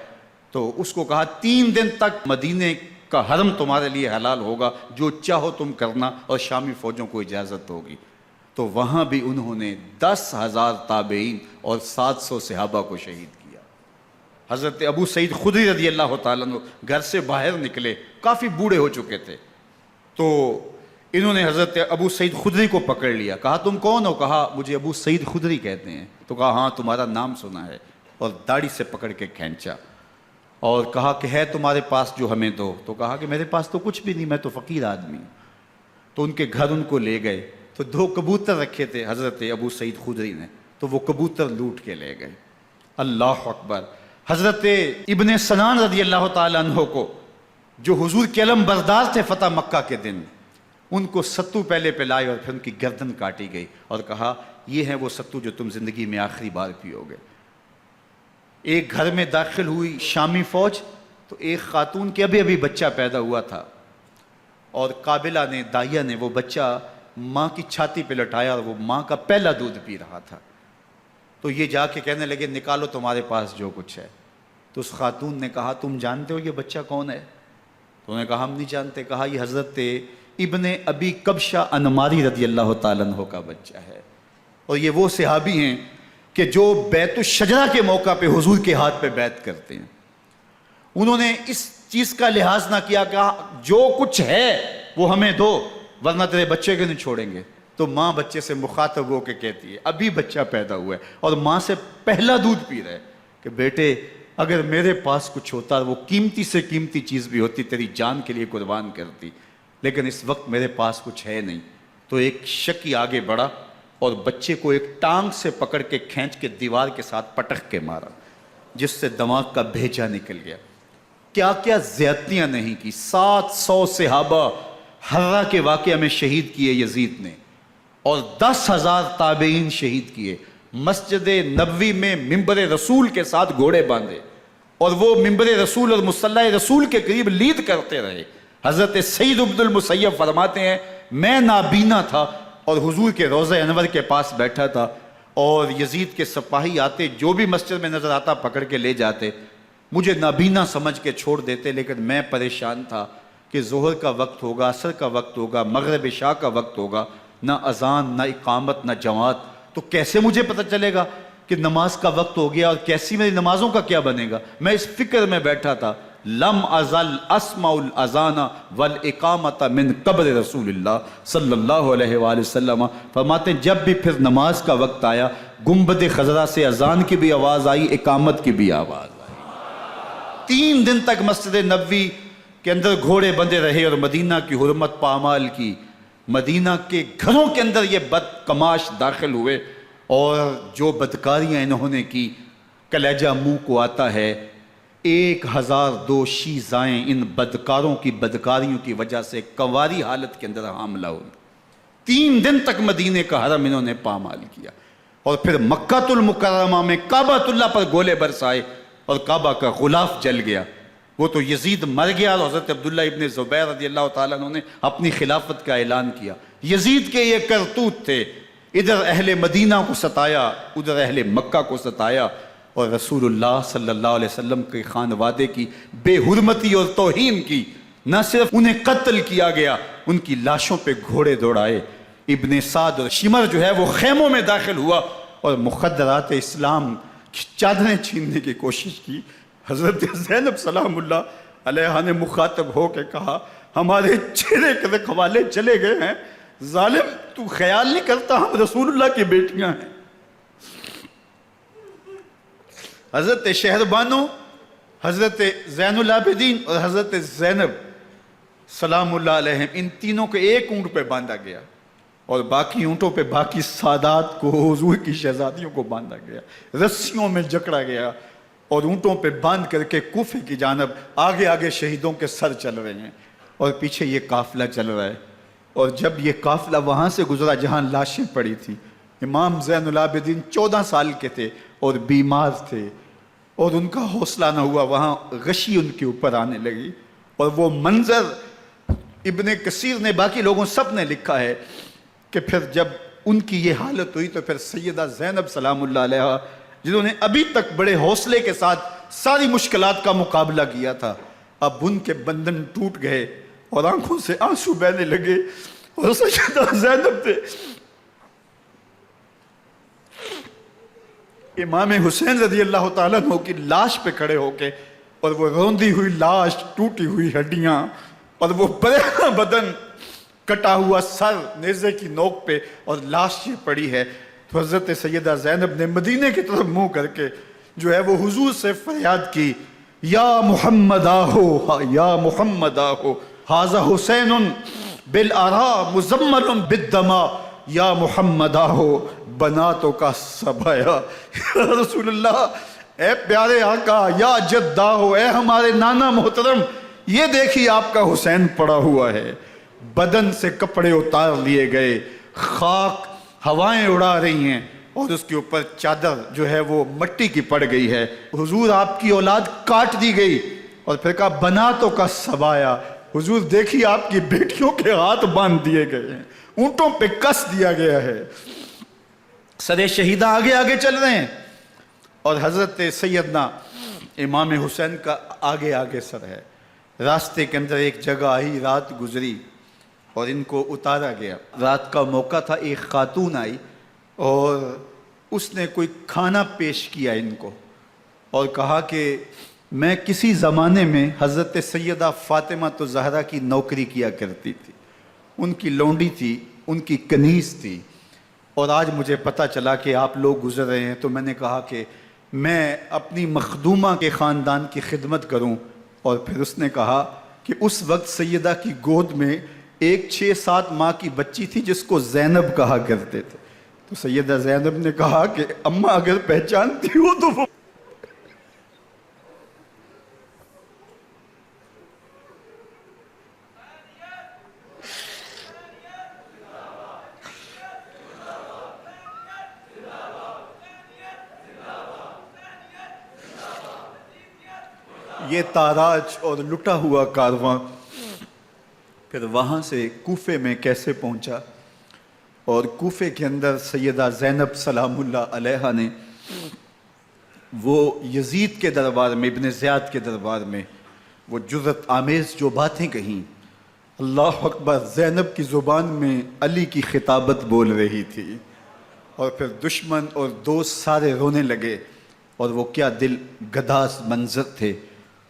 تو اس کو کہا 3 دن تک مدینے کا حرم تمہارے لیے حلال ہوگا، جو چاہو تم کرنا، اور شامی فوجوں کو اجازت ہوگی۔ تو وہاں بھی انہوں نے 10,000 تابعین اور 700 صحابہ کو شہید کیا۔ حضرت ابو سعید خدری رضی اللہ تعالیٰ عنہ گھر سے باہر نکلے، کافی بوڑھے ہو چکے تھے، تو انہوں نے حضرت ابو سعید خدری کو پکڑ لیا، کہا تم کون ہو؟ کہا مجھے ابو سعید خدری کہتے ہیں۔ تو کہا ہاں تمہارا نام سنا ہے، اور داڑھی سے پکڑ کے کھینچا اور کہا کہ ہے تمہارے پاس جو ہمیں دو؟ تو کہا کہ میرے پاس تو کچھ بھی نہیں، میں تو فقیر آدمی ہوں۔ تو ان کے گھر ان کو لے گئے، تو 2 کبوتر رکھے تھے حضرت ابو سعید خدری نے، تو وہ کبوتر لوٹ کے لے گئے۔ اللہ اکبر۔ حضرت ابن سنان رضی اللہ تعالیٰ عنہ کو، جو حضور کے علم بردار تھے فتح مکہ کے دن، ان کو ستو پہلے پلائے اور پھر ان کی گردن کاٹی گئی، اور کہا یہ ہے وہ ستو جو تم زندگی میں آخری بار پیو گے۔ ایک گھر میں داخل ہوئی شامی فوج، تو ایک خاتون کے ابھی بچہ پیدا ہوا تھا، اور قابلہ نے، دائیا نے، وہ بچہ ماں کی چھاتی پہ لٹایا، اور وہ ماں کا پہلا دودھ پی رہا تھا۔ تو یہ جا کے کہنے لگے نکالو تمہارے پاس جو کچھ ہے۔ تو اس خاتون نے کہا تم جانتے ہو یہ بچہ کون ہے؟ تو انہوں نے کہا ہم نہیں جانتے۔ کہا یہ حضرت ابن ابی کبشہ انماری رضی اللہ تعالیٰ عنہ کا بچہ ہے، اور یہ وہ صحابی ہیں کہ جو بیت الشجرہ کے موقع پہ حضور کے ہاتھ پہ بیعت کرتے ہیں۔ انہوں نے اس چیز کا لحاظ نہ کیا کہ جو کچھ ہے وہ ہمیں دو، ورنہ تیرے بچے کو نہیں چھوڑیں گے۔ تو ماں بچے سے مخاطب ہو کے کہتی ہے، ابھی بچہ پیدا ہوا ہے اور ماں سے پہلا دودھ پی رہا ہے، کہ بیٹے اگر میرے پاس کچھ ہوتا، وہ قیمتی سے قیمتی چیز بھی ہوتی، تیری جان کے لیے قربان کرتی، لیکن اس وقت میرے پاس کچھ ہے نہیں۔ تو ایک شکی آگے بڑھا اور بچے کو ایک ٹانگ سے پکڑ کے کھینچ کے دیوار کے ساتھ پٹک کے مارا، جس سے دماغ کا بھیجا نکل گیا۔ کیا کیا زیادتیاں نہیں کی۔ 700 صحابہ حرہ کے واقعہ میں شہید کیے یزید نے، اور 10,000 تابعین شہید کیے۔ مسجد نبوی میں ممبر رسول کے ساتھ گھوڑے باندھے، اور وہ ممبر رسول اور مصلی رسول کے قریب لید کرتے رہے۔ حضرت سعید عبد المسیب فرماتے ہیں میں نابینا تھا اور حضور کے روضہ انور کے پاس بیٹھا تھا، اور یزید کے سپاہی آتے، جو بھی مسجد میں نظر آتا پکڑ کے لے جاتے، مجھے نابینا سمجھ کے چھوڑ دیتے، لیکن میں پریشان تھا کہ ظہر کا وقت ہوگا، عصر کا وقت ہوگا، مغرب عشاء کا وقت ہوگا، نہ اذان، نہ اقامت، نہ جماعت، تو کیسے مجھے پتہ چلے گا کہ نماز کا وقت ہو گیا، اور کیسی میری نمازوں کا کیا بنے گا؟ میں اس فکر میں بیٹھا تھا۔ لم ازل اسمع الاذان والاقامت من قبل رسول اللہ صلی اللہ علیہ وآلہ وسلم۔ فرماتے ہیں جب بھی پھر نماز کا وقت آیا، گنبد خضرا سے اذان کی بھی آواز آئی، اقامت کی بھی آواز آئی۔ 3 دن تک مسجد نبوی کے اندر گھوڑے بندے رہے، اور مدینہ کی حرمت پامال کی۔ مدینہ کے گھروں کے اندر یہ بدکماش داخل ہوئے، اور جو بدکاریاں انہوں نے کی کلیجہ منہ کو آتا ہے۔ 1002 شیزائیں ان بدکاروں کی بدکاریوں کی وجہ سے کنواری حالت کے اندر حاملہ ہوئی۔ 3 دن تک مدینے کا حرم انہوں نے پامال کیا، اور پھر مکہ المکرمہ میں کعبۃ اللہ پر گولے برسائے، اور کعبہ کا غلاف جل گیا۔ وہ تو یزید مر گیا، اور حضرت عبداللہ ابن زبیر رضی اللہ تعالیٰ عنہ نے اپنی خلافت کا اعلان کیا۔ یزید کے یہ کرتوت تھے، ادھر اہل مدینہ کو ستایا، ادھر اہل مکہ کو ستایا، اور رسول اللہ صلی اللہ علیہ وسلم کے خانوادے کی بے حرمتی اور توہین کی۔ نہ صرف انہیں قتل کیا گیا، ان کی لاشوں پہ گھوڑے دوڑائے۔ ابن سعد اور شمر جو ہے وہ خیموں میں داخل ہوا، اور مخدرات اسلام کی چادریں چھیننے کی کوشش کی۔ حضرت زینب سلام اللہ علیہ نے مخاطب ہو کے کہا ہمارے چہرے کے رکھوالے چلے گئے ہیں، ظالم تو خیال نہیں کرتا ہم رسول اللہ کی بیٹیاں ہیں۔ حضرت شہربانو، حضرت زین العابدین اور حضرت زینب سلام اللہ علیہم، ان تینوں کو ایک اونٹ پہ باندھا گیا، اور باقی اونٹوں پہ باقی سادات کو، حضور کی شہزادیوں کو باندھا گیا، رسیوں میں جکڑا گیا، اور اونٹوں پہ باندھ کر کے کوفے کی جانب آگے آگے شہیدوں کے سر چل رہے ہیں، اور پیچھے یہ قافلہ چل رہا ہے۔ اور جب یہ قافلہ وہاں سے گزرا جہاں لاشیں پڑی تھی، امام زین العابدین 14 سال کے تھے اور بیمار تھے، اور ان کا حوصلہ نہ ہوا، وہاں غشی ان کے اوپر آنے لگی، اور وہ منظر ابن کثیر نے، باقی لوگوں سب نے لکھا ہے کہ پھر جب ان کی یہ حالت ہوئی تو پھر سیدہ زینب سلام اللہ علیہ، جنہوں نے ابھی تک بڑے حوصلے کے ساتھ ساری مشکلات کا مقابلہ کیا تھا، اب ان کے بندھن ٹوٹ گئے اور آنکھوں سے آنسو بہنے لگے، اور سیدہ زینب تھے امام حسین رضی اللہ تعالیٰ عنہ کی لاش پہ کھڑے ہو کے، اور وہ روندی ہوئی لاش، ٹوٹی ہوئی ہڈیاں، اور وہ برینا بدن، کٹا ہوا سر نیزے کی نوک پہ، اور لاش یہ پڑی ہے۔ تو حضرت سیدہ زینب نے مدینے کی طرف منہ کر کے جو ہے وہ حضور سے فریاد کی، یا محمد آہو، یا محمد آہو، ھذا حسین بالآراء مزمل بالدماء، یا محمد آہو بناتوں کا سبایا۔ یا رسول اللہ، اے پیارے آقا، یا جد آہو، اے ہمارے نانا محترم، یہ دیکھیے آپ کا حسین پڑا ہوا ہے، بدن سے کپڑے اتار لیے گئے، خاک ہوائیں اڑا رہی ہیں، اور اس کے اوپر چادر جو ہے وہ مٹی کی پڑ گئی ہے۔ حضور آپ کی اولاد کاٹ دی گئی، اور پھر کہا بناتوں کا سبایا، حضور دیکھیے آپ کی بیٹیوں کے ہاتھ باندھ دیے گئے ہیں، اونٹوں پہ کس دیا گیا ہے، سر شہیدہ آگے آگے چل رہے ہیں، اور حضرت سیدنا امام حسین کا آگے آگے سر ہے۔ راستے کے اندر ایک جگہ آئی، رات گزری اور ان کو اتارا گیا۔ رات کا موقع تھا، ایک خاتون آئی اور اس نے کوئی کھانا پیش کیا ان کو، اور کہا کہ میں کسی زمانے میں حضرت سیدہ فاطمہ زہرا کی نوکری کیا کرتی تھی، ان کی لونڈی تھی، ان کی کنیز تھی، اور آج مجھے پتہ چلا کہ آپ لوگ گزر رہے ہیں، تو میں نے کہا کہ میں اپنی مخدومہ کے خاندان کی خدمت کروں۔ اور پھر اس نے کہا کہ اس وقت سیدہ کی گود میں ایک 6-7 ماہ کی بچی تھی جس کو زینب کہا کرتے تھے۔ تو سیدہ زینب نے کہا کہ اماں اگر پہچانتی ہو تو وہ یہ تاراج اور لٹا ہوا کارواں پھر وہاں سے کوفے میں کیسے پہنچا، اور کوفے کے اندر سیدہ زینب سلام اللہ علیہا نے وہ یزید کے دربار میں، ابن زیاد کے دربار میں وہ جرأت آمیز جو باتیں کہیں، اللہ اکبر، زینب کی زبان میں علی کی خطابت بول رہی تھی، اور پھر دشمن اور دوست سارے رونے لگے، اور وہ کیا دل گداز منظر تھے۔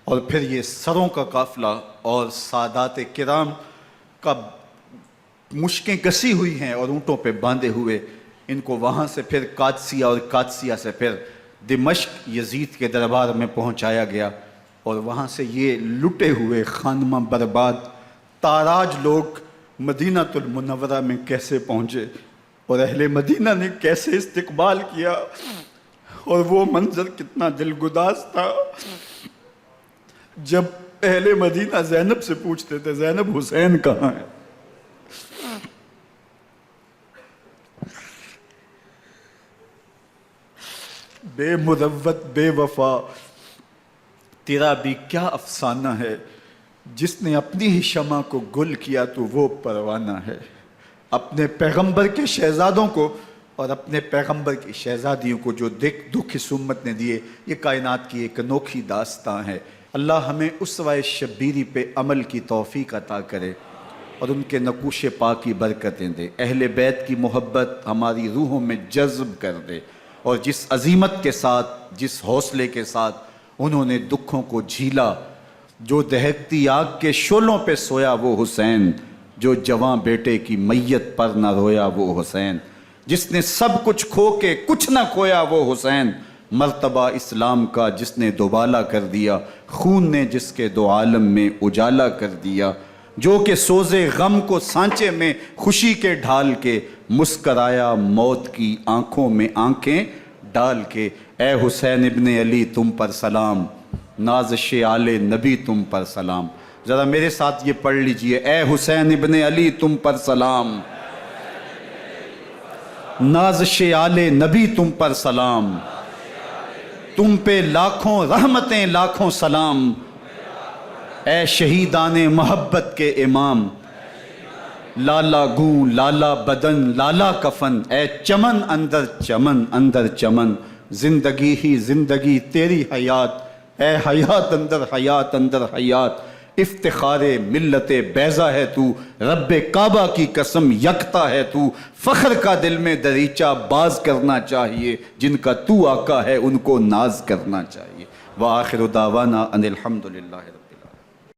اور پھر یہ سروں کا قافلہ اور سادات کرام کا مشکیں کسی ہوئی ہیں اور اونٹوں پہ باندھے ہوئے، ان کو وہاں سے پھر قادسیہ، اور قادسیہ سے پھر دمشق یزید کے دربار میں پہنچایا گیا، اور وہاں سے یہ لٹے ہوئے خانمہ برباد تاراج لوگ مدینہ المنورہ میں کیسے پہنچے، اور اہل مدینہ نے کیسے استقبال کیا، اور وہ منظر کتنا دلگداز تھا جب اہل مدینہ زینب سے پوچھتے تھے زینب حسین کہاں ہے؟ بے مروت بے وفا تیرا بھی کیا افسانہ ہے، جس نے اپنی ہی شمع کو گل کیا تو وہ پروانہ ہے۔ اپنے پیغمبر کے شہزادوں کو اور اپنے پیغمبر کی شہزادیوں کو جو دکھ اس امت نے دیے، یہ کائنات کی ایک انوکھی داستان ہے۔ اللہ ہمیں اسوہ شبیری پہ عمل کی توفیق عطا کرے اور ان کے نقوش پاک کی برکتیں دے، اہل بیت کی محبت ہماری روحوں میں جذب کر دے، اور جس عظیمت کے ساتھ، جس حوصلے کے ساتھ انہوں نے دکھوں کو جھیلا، جو دہکتی آگ کے شعلوں پہ سویا وہ حسین، جو جواں بیٹے کی میت پر نہ رویا وہ حسین، جس نے سب کچھ کھو کے کچھ نہ کھویا وہ حسین، مرتبہ اسلام کا جس نے دوبالا کر دیا، خون نے جس کے دو عالم میں اجالا کر دیا، جو کہ سوزے غم کو سانچے میں خوشی کے ڈھال کے، مسکرایا موت کی آنکھوں میں آنکھیں ڈال کے۔ اے حسین ابن علی تم پر سلام، نازش آل نبی تم پر سلام۔ ذرا میرے ساتھ یہ پڑھ لیجئے، اے حسین ابن علی تم پر سلام، نازش آل نبی تم پر سلام، تم پہ لاکھوں رحمتیں لاکھوں سلام، اے شہیدان محبت کے امام، لالا گوں لالا بدن لالا کفن، اے چمن اندر چمن، زندگی ہی زندگی تیری حیات، اے حیات اندر حیات اندر حیات، افتخار ملت بیضا ہے تو، رب کعبہ کی قسم یکتا ہے تو، فخر کا دل میں دریچہ باز کرنا چاہیے، جن کا تو آقا ہے ان کو ناز کرنا چاہیے۔ وآخر دعوانا ان الحمد للہ۔